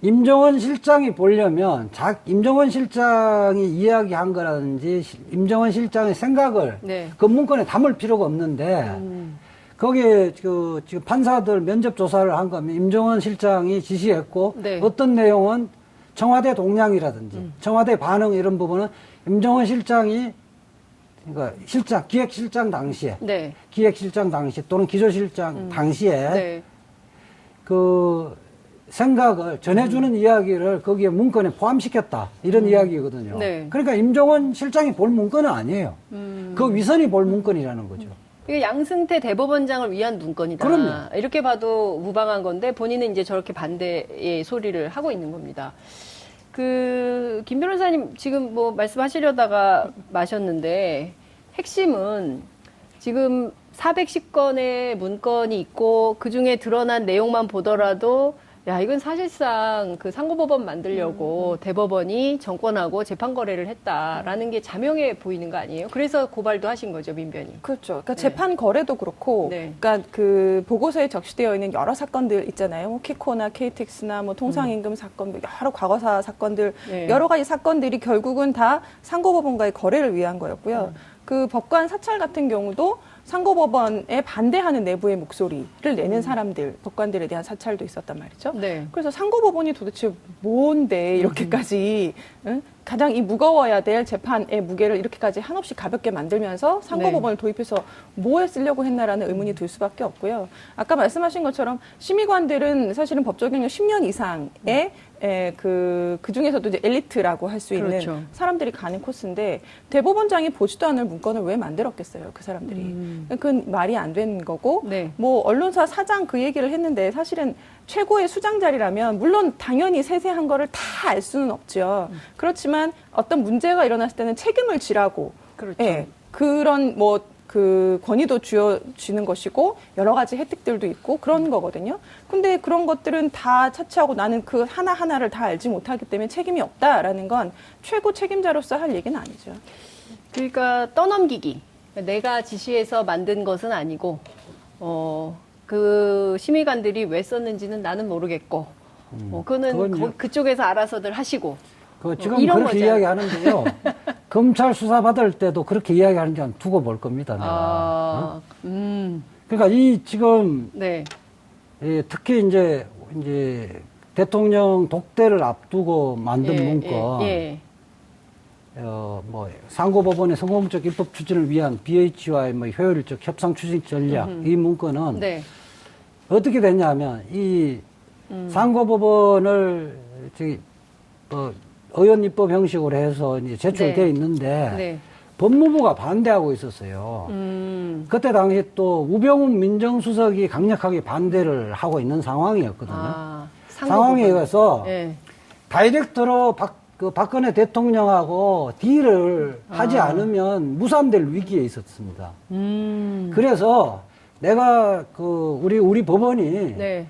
임종원 실장이 보려면 임종원 실장이 이야기한 거라든지 임종원 실장의 생각을 네. 그 문건에 담을 필요가 없는데 거기에 지금 판사들 면접 조사를 한 거면 임종원 실장이 지시했고 네. 어떤 내용은 청와대 동향이라든지 청와대 반응 이런 부분은 임종원 실장이 그러니까 기획실장 당시에 네. 기획실장 당시 또는 기조실장 당시에 네. 그 생각을 전해주는 이야기를 거기에 문건에 포함시켰다 이런 이야기거든요. 네. 그러니까 임종원 실장이 볼 문건은 아니에요. 그 위선이 볼 문건이라는 거죠. 이게 양승태 대법원장을 위한 문건이다. 그럼요. 이렇게 봐도 무방한 건데 본인은 이제 저렇게 반대의 소리를 하고 있는 겁니다. 김 변호사님 지금 뭐 말씀하시려다가 마셨는데 핵심은 지금 410건의 문건이 있고 그중에 드러난 내용만 보더라도 야, 이건 사실상 그 상고법원 만들려고 대법원이 정권하고 재판 거래를 했다라는 게 자명해 보이는 거 아니에요? 그래서 고발도 하신 거죠, 민변이. 그렇죠. 그러니까 재판 거래도 그렇고, 네. 그러니까 그 보고서에 적시되어 있는 여러 사건들 있잖아요. 뭐 키코나 KTX나 뭐 통상임금 사건, 뭐 여러 과거사 사건들, 네. 여러 가지 사건들이 결국은 다 상고법원과의 거래를 위한 거였고요. 그 법관 사찰 같은 경우도 상고법원에 반대하는 내부의 목소리를 내는 사람들, 법관들에 대한 사찰도 있었단 말이죠. 네. 그래서 상고법원이 도대체 뭔데 이렇게까지 응? 가장 이 무거워야 될 재판의 무게를 이렇게까지 한없이 가볍게 만들면서 상고법원을 도입해서 뭐에 쓰려고 했나라는 의문이 들 수밖에 없고요. 아까 말씀하신 것처럼 심의관들은 사실은 법 적용료 10년 이상의 예, 그 중에서도 이제 엘리트라고 할 수 있는 그렇죠. 사람들이 가는 코스인데 대법원장이 보지도 않을 문건을 왜 만들었겠어요, 그 사람들이. 그건 말이 안 되는 거고, 네. 뭐 언론사 사장 그 얘기를 했는데 사실은 최고의 수장 자리라면 물론 당연히 세세한 거를 다 알 수는 없죠. 그렇지만 어떤 문제가 일어났을 때는 책임을 지라고, 그렇죠. 예, 그런 뭐 그 권위도 주어지는 것이고 여러 가지 혜택들도 있고 그런 거거든요. 근데 그런 것들은 다 차치하고 나는 그 하나하나를 다 알지 못하기 때문에 책임이 없다라는 건 최고 책임자로서 할 얘기는 아니죠. 그러니까 떠넘기기. 내가 지시해서 만든 것은 아니고, 그 심의관들이 왜 썼는지는 나는 모르겠고, 그건요. 그쪽에서 알아서들 하시고. 지금 이런 그렇게 거잖아요. 이야기하는데요. 검찰 수사 받을 때도 그렇게 이야기하는지 한 두고 볼 겁니다. 내가. 그러니까 이 지금 네. 특히 이제 대통령 독대를 앞두고 만든 문건, 뭐 상고법원의 성공적 입법 추진을 위한 BH와의 뭐 효율적 협상 추진 전략, 이 문건은 네. 어떻게 됐냐면 이 상고법원을 의원 입법 형식으로 해서 이제 제출되어 네. 있는데 네. 법무부가 반대하고 있었어요. 그때 당시 또 우병우 민정수석이 강력하게 반대를 하고 있는 상황이었거든요. 상황에 의해서 네. 다이렉트로 박근혜 대통령하고 딜을 하지 않으면 무산될 위기에 있었습니다. 그래서 내가 우리 법원이 네.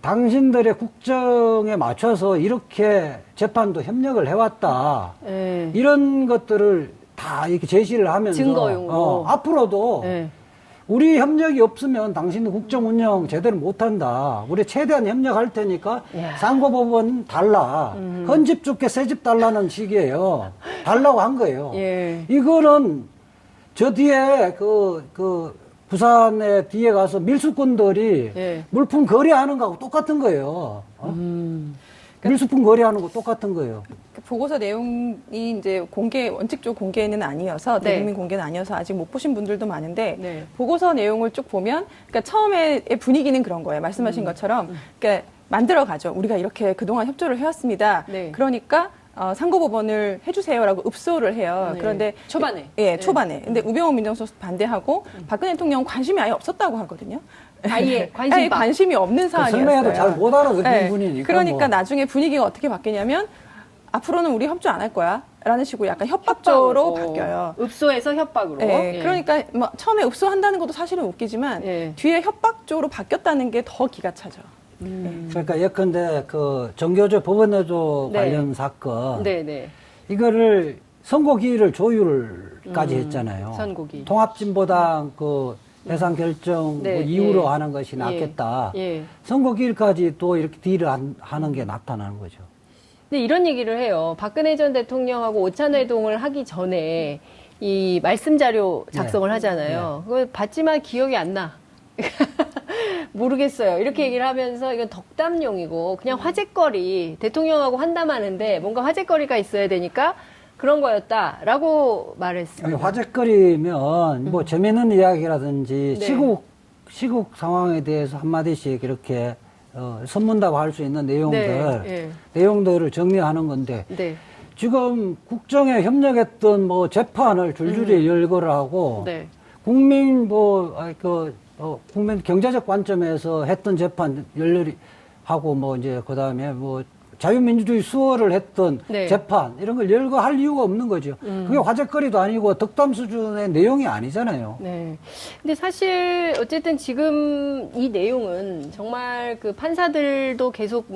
당신들의 국정에 맞춰서 이렇게 재판도 협력을 해왔다. 네. 이런 것들을 다 이렇게 제시를 하면서 증거용으로. 앞으로도 네. 우리 협력이 없으면 당신들 국정 운영 제대로 못한다. 우리 최대한 협력할 테니까 상고법원 달라. 헌집 줄게 새집 달라는 식이에요. 달라고 한 거예요. 예. 이거는 저 뒤에 부산에 뒤에 가서 밀수꾼들이 예. 물품 거래하는 거하고 똑같은 거예요. 밀수품 거래하는 거 똑같은 거예요. 그 보고서 내용이 이제 원칙적으로 공개는 아니어서 네. 대국민 공개는 아니어서 아직 못 보신 분들도 많은데 네. 보고서 내용을 쭉 보면 그러니까 처음에 분위기는 그런 거예요. 말씀하신 것처럼 그러니까 만들어 가죠. 우리가 이렇게 그동안 협조를 해왔습니다. 네. 그러니까 상고법원을 해주세요라고 읍소를 해요. 네. 그런데 초반에. 예, 네. 초반에. 근데 우병우 민정수석 반대하고 박근혜 대통령은 관심이 아예 없었다고 하거든요. 아예 아예 관심이 없는 사안이었어요. 설명해도 잘 못 알아듣는 네. 분이니까. 그러니까 뭐. 나중에 분위기가 어떻게 바뀌냐면 앞으로는 우리 협조 안 할 거야. 라는 식으로 약간 협박적으로 바뀌어요. 읍소에서 협박으로. 네, 예. 그러니까 뭐 처음에 읍소한다는 것도 사실은 웃기지만 예. 뒤에 협박적으로 바뀌었다는 게 더 기가 차죠. 그러니까 예컨대 정교조 법원노조 네. 관련 사건 네네. 이거를 선고기일을 조율까지 했잖아요. 선고기. 통합진보당 해상 결정 네, 이후로 예. 하는 것이 낫겠다. 예. 선고기일까지 또 이렇게 딜을 하는 게 나타나는 거죠. 근데 이런 얘기를 해요. 박근혜 전 대통령하고 오찬회동을 하기 전에 이 말씀 자료 작성을 하잖아요. 그걸 봤지만 기억이 안 나. 모르겠어요. 이렇게 얘기를 하면서 이건 덕담용이고 그냥 화제거리, 대통령하고 환담하는데 뭔가 화제거리가 있어야 되니까 그런 거였다라고 말했습니다. 아니, 화제거리면 뭐 재미있는 이야기라든지 네. 시국 상황에 대해서 한마디씩 이렇게 선문답 할 수 있는 내용들, 내용들을 정리하는 건데 네. 지금 국정에 협력했던 뭐 재판을 줄줄이 열거를 하고 네. 국민 국민 경제적 관점에서 했던 재판 열렬히 하고 뭐 이제 그다음에 뭐 자유민주주의 수호를 했던 네. 재판 이런 걸 열거할 이유가 없는 거죠. 그게 화제거리도 아니고 덕담 수준의 내용이 아니잖아요. 네. 근데 사실 어쨌든 지금 이 내용은 정말 그 판사들도 계속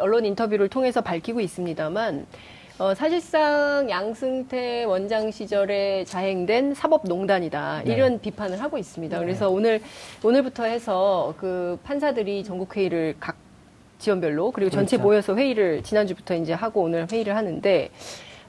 언론 인터뷰를 통해서 밝히고 있습니다만 사실상 양승태 원장 시절에 자행된 사법농단이다. 네. 이런 비판을 하고 있습니다. 그래서 오늘부터 해서 그 판사들이 전국회의를 각 지원별로 그리고 전체 그렇죠. 모여서 회의를 지난주부터 이제 하고 오늘 회의를 하는데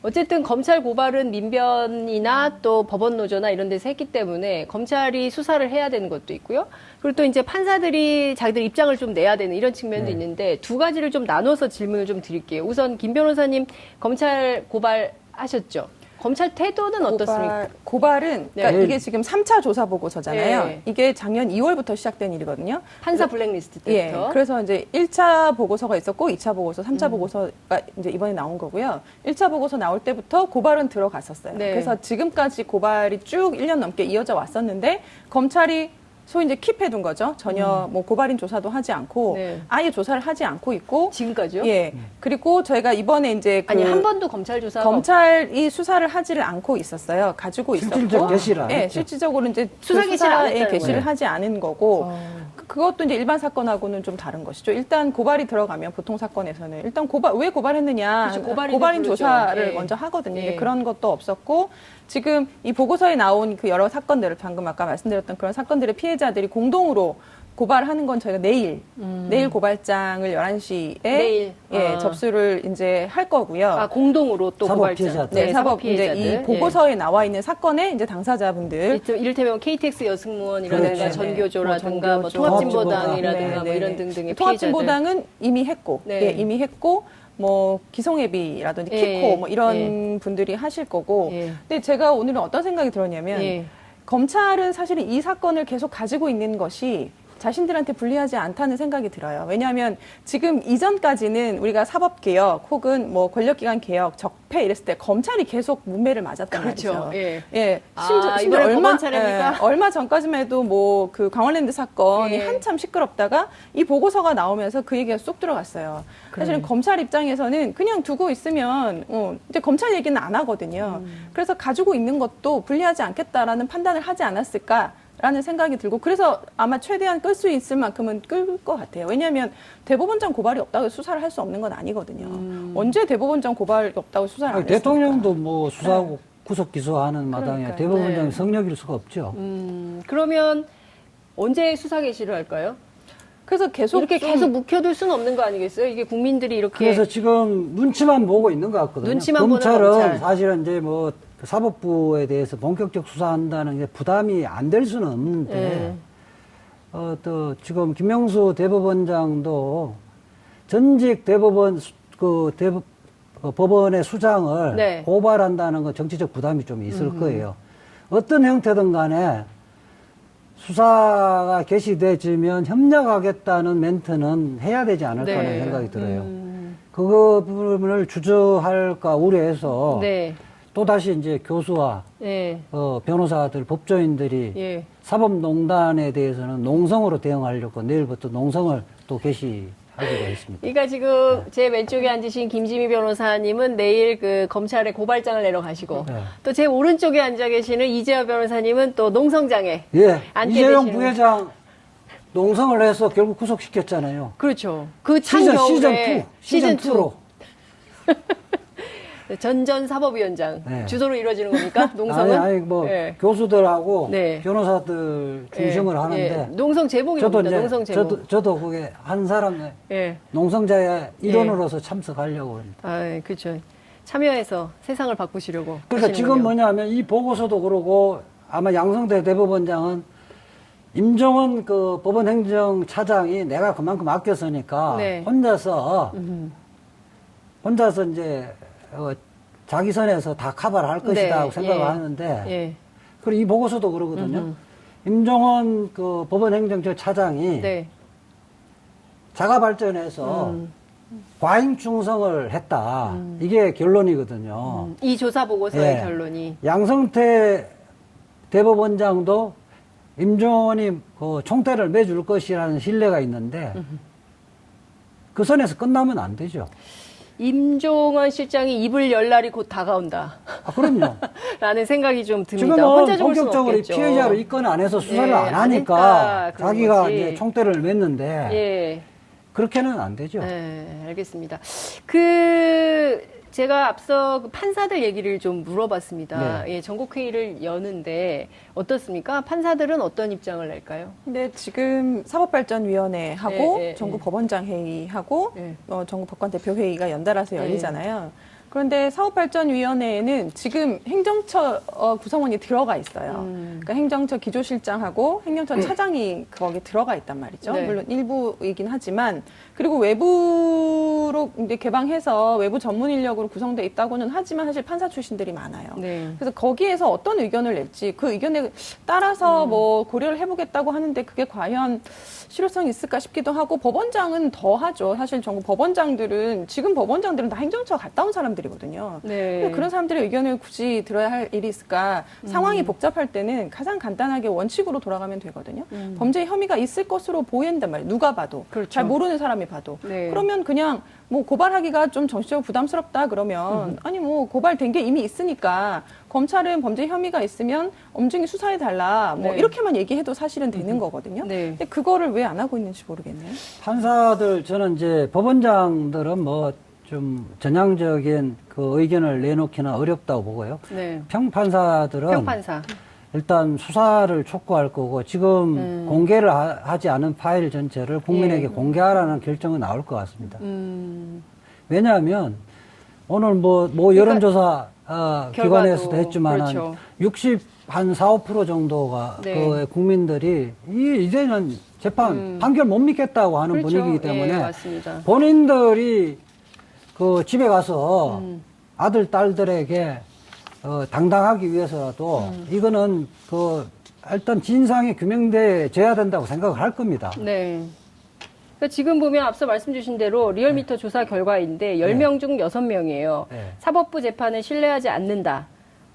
어쨌든 검찰 고발은 민변이나 또 법원 노조나 이런 데서 했기 때문에 검찰이 수사를 해야 되는 것도 있고요. 그리고 또 이제 판사들이 자기들 입장을 좀 내야 되는 이런 측면도 있는데 두 가지를 좀 나눠서 질문을 좀 드릴게요. 우선 김 변호사님 검찰 고발하셨죠? 검찰 태도는 어떻습니까? 고발은 그러니까 네. 이게 지금 3차 조사 보고서잖아요. 네. 이게 작년 2월부터 시작된 일이거든요. 판사 블랙리스트 때부터. 예. 그래서 이제 1차 보고서가 있었고 2차 보고서, 3차 보고서가 이제 이번에 나온 거고요. 1차 보고서 나올 때부터 고발은 들어갔었어요. 네. 그래서 지금까지 고발이 쭉 1년 넘게 이어져 왔었는데 검찰이 소위 이제 킵해둔 거죠. 전혀 뭐 고발인 조사도 하지 않고 네. 아예 조사를 하지 않고 있고 지금까지요? 예. 그리고 저희가 이번에 이제 아니 한 번도 검찰 조사가 검찰이 수사를 하지를 않고 있었어요. 가지고 실질적 있었고, 개시를 안 예, 했죠. 실질적으로 이제 수사 그 개시를 안 수사에 했다는 개시를 거예요. 하지 않은 거고, 그것도 이제 일반 사건하고는 좀 다른 것이죠. 일단 고발이 들어가면 보통 사건에서는 일단 왜 고발했느냐, 그렇죠. 고발인을 고발인 부르죠. 조사를 예. 먼저 하거든요. 예. 그런 것도 없었고, 지금 이 보고서에 나온 그 여러 사건들을 방금 아까 말씀드렸던 그런 사건들의 피해자들이 공동으로 고발하는 건 저희가 내일 고발장을 11시에 내일. 예, 아. 접수를 이제 할 거고요. 아, 공동으로 또 사법 고발장. 피해자들. 네, 사법 이제 피해자들. 이 보고서에 나와 있는 사건의 이제 당사자분들 이를테면 KTX 여승무원이라든가 그렇죠. 전교조라든가 뭐 전교조. 통합진보당이라든가 뭐 네, 이런 네. 등등의 피해자들. 통합진보당은 이미 했고, 네. 예, 이미 했고, 뭐 기송예비라든지 예, 키코 뭐 이런 분들이 하실 거고. 예. 근데 제가 오늘은 어떤 생각이 들었냐면 예. 검찰은 사실은 이 사건을 계속 가지고 있는 것이 자신들한테 불리하지 않다는 생각이 들어요. 왜냐하면 지금 이전까지는 우리가 사법개혁 혹은 뭐 권력기관 개혁, 적폐 이랬을 때 검찰이 계속 문매를 맞았단 그렇죠. 말이죠. 예. 예. 아, 심지어 이번엔 법원 차례입니까? 얼마 전까지만 해도 뭐 그 강원랜드 사건이 예. 한참 시끄럽다가 이 보고서가 나오면서 그 얘기가 쏙 들어갔어요. 사실은 검찰 입장에서는 그냥 두고 있으면 이제 검찰 얘기는 안 하거든요. 그래서 가지고 있는 것도 불리하지 않겠다라는 판단을 하지 않았을까라는 생각이 들고 그래서 아마 최대한 끌 수 있을 만큼은 끌 것 같아요. 왜냐하면 대법원장 고발이 없다고 수사를 할 수 없는 건 아니거든요. 언제 대법원장 고발이 없다고 수사를 안 했습니까? 대통령도 뭐 수사하고 구속 기소하는 마당에 그러니까요. 대법원장이 네. 성역일 수가 없죠. 그러면 언제 수사 개시를 할까요? 그래서 계속 이렇게 좀 계속 묵혀둘 수는 없는 거 아니겠어요? 이게 국민들이 이렇게 그래서 지금 눈치만 보고 있는 것 같거든요. 눈치만 보는 검찰은 검찰. 사실은 이제 뭐 사법부에 대해서 본격적 수사한다는 게 부담이 안 될 수는 없는데 네. 또 지금 김명수 대법원장도 전직 대법원 법원의 수장을 네. 고발한다는 건 정치적 부담이 좀 있을 거예요. 어떤 형태든 간에 수사가 개시되면 협력하겠다는 멘트는 해야 되지 않을까 하는 네. 생각이 들어요. 그 부분을 주저할까 우려해서 네. 또다시 이제 교수와 네. 변호사들, 법조인들이 예. 사법농단에 대해서는 농성으로 대응하려고 내일부터 농성을 또 개시하기로 했습니다. 그러니까 지금 제 왼쪽에 앉으신 김지미 변호사님은 내일 그 검찰에 고발장을 내러 가시고 네. 또 제 오른쪽에 앉아 계시는 이재화 변호사님은 또 농성장에 예, 앉게 이재용 되시는- 부회장 농성을 해서 결국 구속시켰잖아요. 그렇죠. 그 찬 시즌 겨울에 2, 시즌 2로. 전전 사법위원장 네. 주도로 이루어지는 겁니까? 농성은? 아니 뭐 예. 교수들하고 네. 변호사들 중심을 예. 하는데 예. 농성 제목입니다. 저도 이제 농성 제목. 저도 그게 한 사람의 예. 농성자의 일원으로서 참석하려고 합니다. 아, 그렇죠. 참여해서 세상을 바꾸시려고. 그러니까 지금 하시는군요. 뭐냐면 이 보고서도 그러고 아마 양성대 대법원장은 임종원 그 법원행정차장이 내가 그만큼 아껴서니까 네. 혼자서 이제 자기 선에서 다 커버를 할 것이다 네, 하고 생각을 예. 하는데 예. 그리고 이 보고서도 그러거든요. 임종원 그 법원행정처차장이 네. 자가 발전해서 과잉 충성을 했다. 이게 결론이거든요. 이 조사 보고서의 예. 결론이. 양성태 대법원장도 임종원이 그 총대를 매줄 것이라는 신뢰가 있는데 그 선에서 끝나면 안 되죠. 임종원 실장이 입을 열 날이 곧 다가온다. 아, 그럼요. 라는 생각이 좀 듭니다. 지금은 혼자 죽을 수는 본격적으로 없겠죠. 피해자로 입건 안 해서 수사를 예, 안 안 하니까 했다, 그런 자기가 거지. 이제 총대를 맸는데 예. 그렇게는 안 되죠. 네, 알겠습니다. 제가 앞서 그 판사들 얘기를 좀 물어봤습니다. 네. 예, 전국회의를 여는데 어떻습니까? 판사들은 어떤 입장을 낼까요? 근데 지금 사법발전위원회하고 예, 예, 전국 법원장 회의하고 예. 전국 법관대표 회의가 연달아서 열리잖아요. 그런데 사업발전위원회에는 지금 행정처 구성원이 들어가 있어요. 그러니까 행정처 기조실장하고 행정처 차장이 거기 들어가 있단 말이죠. 네. 물론 일부이긴 하지만 그리고 외부로 이제 개방해서 외부 전문 인력으로 구성돼 있다고는 하지만 사실 판사 출신들이 많아요. 네. 그래서 거기에서 어떤 의견을 낼지 그 의견에 따라서 뭐 고려를 해보겠다고 하는데 그게 과연 실효성이 있을까 싶기도 하고 법원장은 더 하죠. 사실 전국 법원장들은 지금 법원장들은 다 행정처 갔다 온 사람들이거든요. 네. 근데 그런 사람들의 의견을 굳이 들어야 할 일이 있을까? 상황이 복잡할 때는 가장 간단하게 원칙으로 돌아가면 되거든요. 범죄 혐의가 있을 것으로 보인단 말이에요. 누가 봐도. 그렇죠. 잘 모르는 사람이 봐도. 네. 그러면 그냥 뭐 고발하기가 좀 정치적으로 부담스럽다 그러면 아니 뭐 고발된 게 이미 있으니까 검찰은 범죄 혐의가 있으면 엄중히 수사해달라 뭐 네. 이렇게만 얘기해도 사실은 되는 거거든요. 네. 근데 그거를 왜 안 하고 있는지 모르겠네요. 판사들, 저는 이제 법원장들은 뭐 좀 전향적인 그 의견을 내놓기는 어렵다고 보고요. 네. 평판사들은 평판사. 일단 수사를 촉구할 거고 지금 공개를 하지 않은 파일 전체를 국민에게 예. 공개하라는 결정은 나올 것 같습니다. 왜냐하면 오늘 뭐 여론조사 기관에서도 했지만 그렇죠. 60한 4~5% 정도가 네. 그 국민들이 이제는 재판 판결 못 믿겠다고 하는 그렇죠. 분위기이기 때문에 예, 맞습니다. 본인들이 그 집에 가서 아들 딸들에게 당당하기 위해서라도 이거는 그 일단 진상이 규명돼야 된다고 생각을 할 겁니다. 네. 그러니까 지금 보면 앞서 말씀 주신 대로 리얼미터 조사 결과인데 10명 중 6명이에요. 네. 사법부 재판을 신뢰하지 않는다.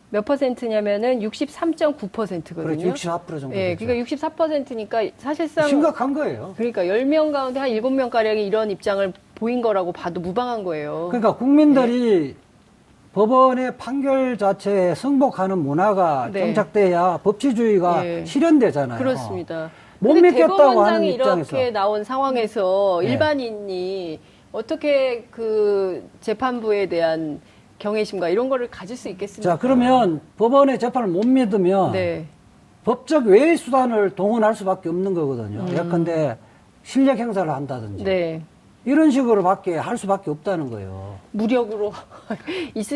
몇 퍼센트냐면은 63.9%거든요. 그렇죠. 64% 정도. 예, 되죠. 그러니까 64%니까 사실상 심각한 거예요. 그러니까 10명 가운데 한 7명 가량이 이런 입장을 보인 거라고 봐도 무방한 거예요. 그러니까 국민들이 법원의 판결 자체에 승복하는 문화가 네. 정착돼야 법치주의가 예. 실현되잖아요. 그렇습니다. 못 근데 믿겠다고 하는 대법원장이 입장에서. 이렇게 나온 상황에서 네. 일반인이 어떻게 그 재판부에 대한 경외심과 이런 거를 가질 수 있겠습니까? 자, 그러면 법원의 재판을 못 믿으면 네. 법적 외의 수단을 동원할 수밖에 없는 거거든요. 예컨대 실력 행사를 한다든지 네. 이런 식으로밖에 할 수밖에 없다는 거예요. 무력으로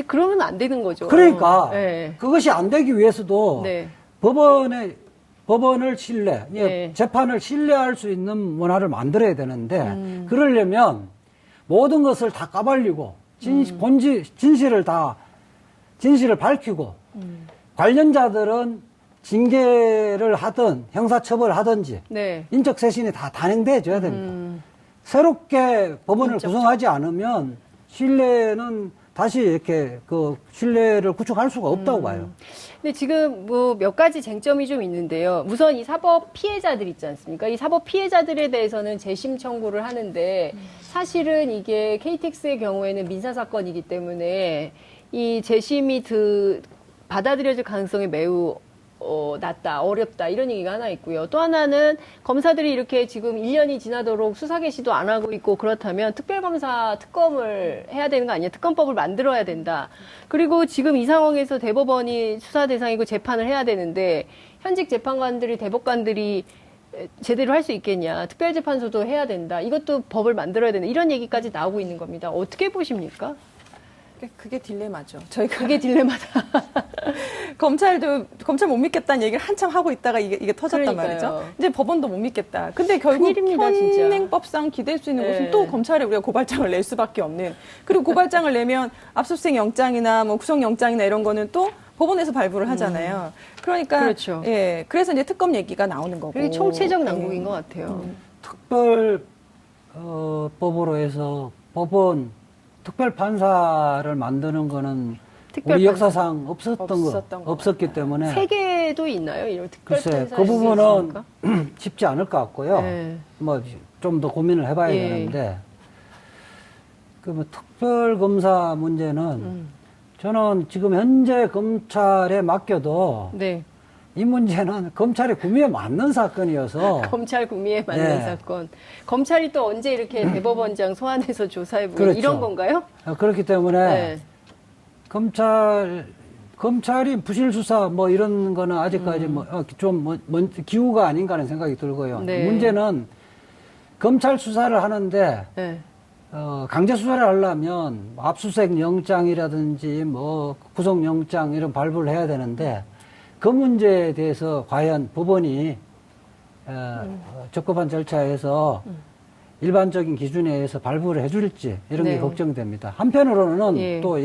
그러면 안 되는 거죠. 그러니까 네. 그것이 안 되기 위해서도 네. 법원을 신뢰, 네. 재판을 신뢰할 수 있는 문화를 만들어야 되는데 그러려면 모든 것을 다 까발리고 진실을 밝히고 관련자들은 징계를 하든 형사처벌을 하든지 네. 인적쇄신이 다 단행돼줘야 됩니다. 새롭게 법원을 구성하지 않으면 신뢰는 다시 이렇게 그 신뢰를 구축할 수가 없다고 봐요. 근데 지금 뭐 몇 가지 쟁점이 좀 있는데요. 우선 이 사법 피해자들 있지 않습니까? 이 사법 피해자들에 대해서는 재심 청구를 하는데 사실은 이게 KTX의 경우에는 민사 사건이기 때문에 이 재심이 받아들여질 가능성이 매우 낮다, 어렵다, 이런 얘기가 하나 있고요. 또 하나는 검사들이 이렇게 지금 1년이 지나도록 수사 개시도 안 하고 있고 그렇다면 특별검사 특검을 해야 되는 거 아니냐, 특검법을 만들어야 된다. 그리고 지금 이 상황에서 대법원이 수사 대상이고 재판을 해야 되는데 현직 재판관들이, 대법관들이 제대로 할 수 있겠냐, 특별재판소도 해야 된다, 이것도 법을 만들어야 된다, 이런 얘기까지 나오고 있는 겁니다. 어떻게 보십니까? 그게 딜레마죠. 저희가 그게 딜레마다. 검찰 못 믿겠다는 얘기를 한참 하고 있다가 이게 터졌단 그러니까요. 말이죠. 이제 법원도 못 믿겠다. 근데 결국 큰일입니다, 진짜. 현행법상 기댈 수 있는 네. 곳은 또 검찰에 우리가 고발장을 낼 수밖에 없는. 그리고 고발장을 내면 압수수색 영장이나 뭐 구속 영장이나 이런 거는 또 법원에서 발부를 하잖아요. 그러니까 그렇죠. 예, 그래서 이제 특검 얘기가 나오는 거고. 그게 총체적 난국인 것 같아요. 특별 법으로 해서 법원 특별 판사를 만드는 거는 특별 우리 판사. 역사상 없었기 때문에 세계도 있나요? 이런 특별 글쎄 판사 그 부분은 쉽지 않을 것 같고요. 네. 뭐 좀 더 고민을 해봐야 예. 되는데 그 뭐 특별 검사 문제는 저는 지금 현재 검찰에 맡겨도 네. 이 문제는 검찰의 구미에 맞는 사건이어서 검찰 구미에 맞는 네. 사건. 검찰이 또 언제 이렇게 대법원장 소환해서 조사해보고 그렇죠. 이런 건가요? 그렇기 때문에 네. 검찰이 부실 수사 뭐 이런 거는 아직까지 좀 기우가 아닌가 하는 생각이 들고요. 네. 문제는 검찰 수사를 하는데 네. 강제 수사를 하려면 압수수색 영장이라든지 뭐 구속영장 이런 발부를 해야 되는데 그 문제에 대해서 과연 법원이 적법한 절차에서 일반적인 기준에 의해서 발부를 해줄지 이런 게 네. 걱정됩니다. 한편으로는 예. 또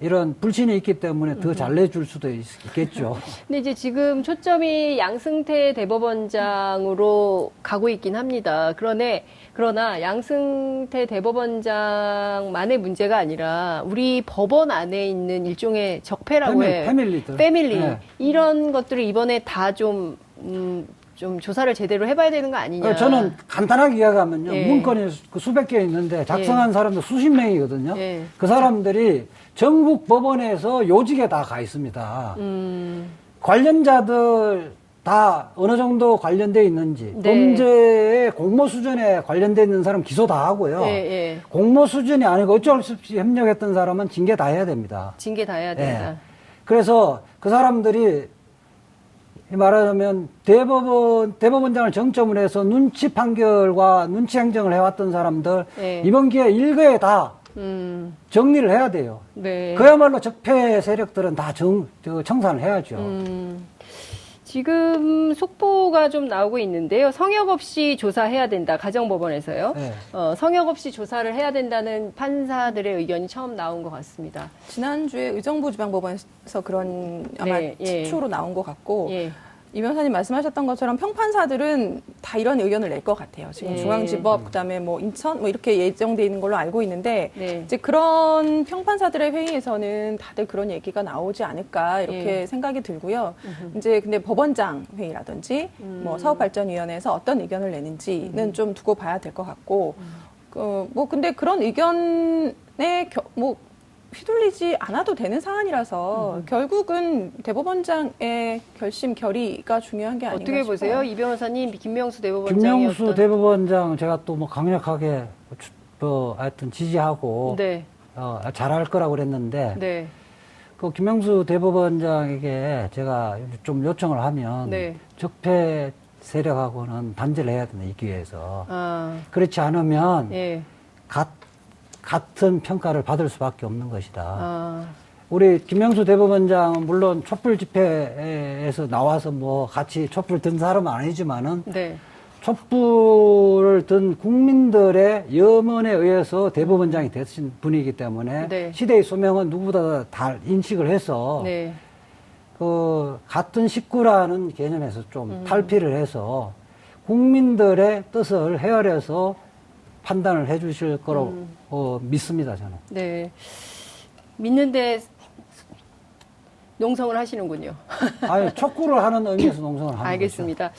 이런 불신이 있기 때문에 더 잘 내줄 수도 있겠죠. 근데 이제 지금 초점이 양승태 대법원장으로 가고 있긴 합니다. 그러나 양승태 대법원장만의 문제가 아니라 우리 법원 안에 있는 일종의 적폐라고 해요. 패밀리들. 패밀리. 네. 이런 것들을 이번에 다 좀 조사를 제대로 해봐야 되는 거 아니냐. 저는 간단하게 이야기하면요. 예. 문건이 그 수백 개 있는데 작성한 사람들 수십 명이거든요. 예. 그 사람들이 전국 법원에서 요직에 다 가 있습니다. 관련자들 다 어느 정도 관련돼 있는지 네. 범죄의 공모 수준에 관련돼 있는 사람 기소 다 하고요. 예, 예. 공모 수준이 아니고 어쩔 수 없이 협력했던 사람은 징계 다 해야 됩니다. 징계 다 해야 된다. 예. 그래서 그 사람들이 말하자면 대법원장을 정점으로 해서 눈치 판결과 눈치 행정을 해왔던 사람들 예. 이번 기회에 일거에 다 정리를 해야 돼요. 네. 그야말로 적폐 세력들은 다 청산을 해야죠. 지금 속보가 좀 나오고 있는데요. 성역 없이 조사해야 된다. 가정법원에서요. 네. 성역 없이 조사를 해야 된다는 판사들의 의견이 처음 나온 것 같습니다. 지난주에 의정부 지방법원에서 그런 아마 네, 예. 지표로 나온 것 같고 예. 이 변호사님 말씀하셨던 것처럼 평판사들은 다 이런 의견을 낼 것 같아요. 지금 예. 중앙지법, 그다음에 뭐 인천, 뭐 이렇게 예정돼 있는 걸로 알고 있는데 네. 이제 그런 평판사들의 회의에서는 다들 그런 얘기가 나오지 않을까 이렇게 예. 생각이 들고요. 이제 근데 법원장 회의라든지 뭐 사업발전위원회에서 어떤 의견을 내는지는 좀 두고 봐야 될 것 같고, 뭐 근데 그런 의견에 뭐 휘둘리지 않아도 되는 사안이라서 결국은 대법원장의 결심 결의가 중요한 게 아닌가 어떻게 싶어요. 보세요? 이 변호사님, 김명수 대법원장이 김명수 대법원장 제가 또 뭐 강력하게 하여튼 지지하고 네. 잘할 거라고 그랬는데 네. 그 김명수 대법원장에게 제가 좀 요청을 하면 네. 적폐 세력하고는 단절을 해야 된다, 이 기회에서. 아, 그렇지 않으면 예. 같은 평가를 받을 수밖에 없는 것이다. 아, 우리 김명수 대법원장은 물론 촛불 집회에서 나와서 뭐 같이 촛불 든 사람은 아니지만은 네. 촛불을 든 국민들의 염원에 의해서 대법원장이 되신 분이기 때문에 네. 시대의 소명은 누구보다 다 인식을 해서 네. 그 같은 식구라는 개념에서 좀 탈피를 해서 국민들의 뜻을 헤아려서 판단을 해 주실 거로 믿습니다, 저는. 네. 믿는데 농성을 하시는군요. 아니, 촉구를 하는 의미에서 농성을 하는 알겠습니다.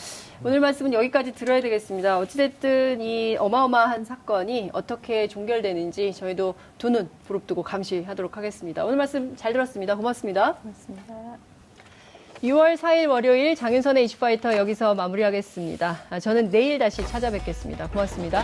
오늘 말씀은 여기까지 들어야 되겠습니다. 어찌됐든 이 어마어마한 사건이 어떻게 종결되는지 저희도 두 눈 부릅뜨고 감시하도록 하겠습니다. 오늘 말씀 잘 들었습니다. 고맙습니다. 고맙습니다. 6월 4일 월요일 장윤선의 이슈파이터 여기서 마무리하겠습니다. 저는 내일 다시 찾아뵙겠습니다. 고맙습니다.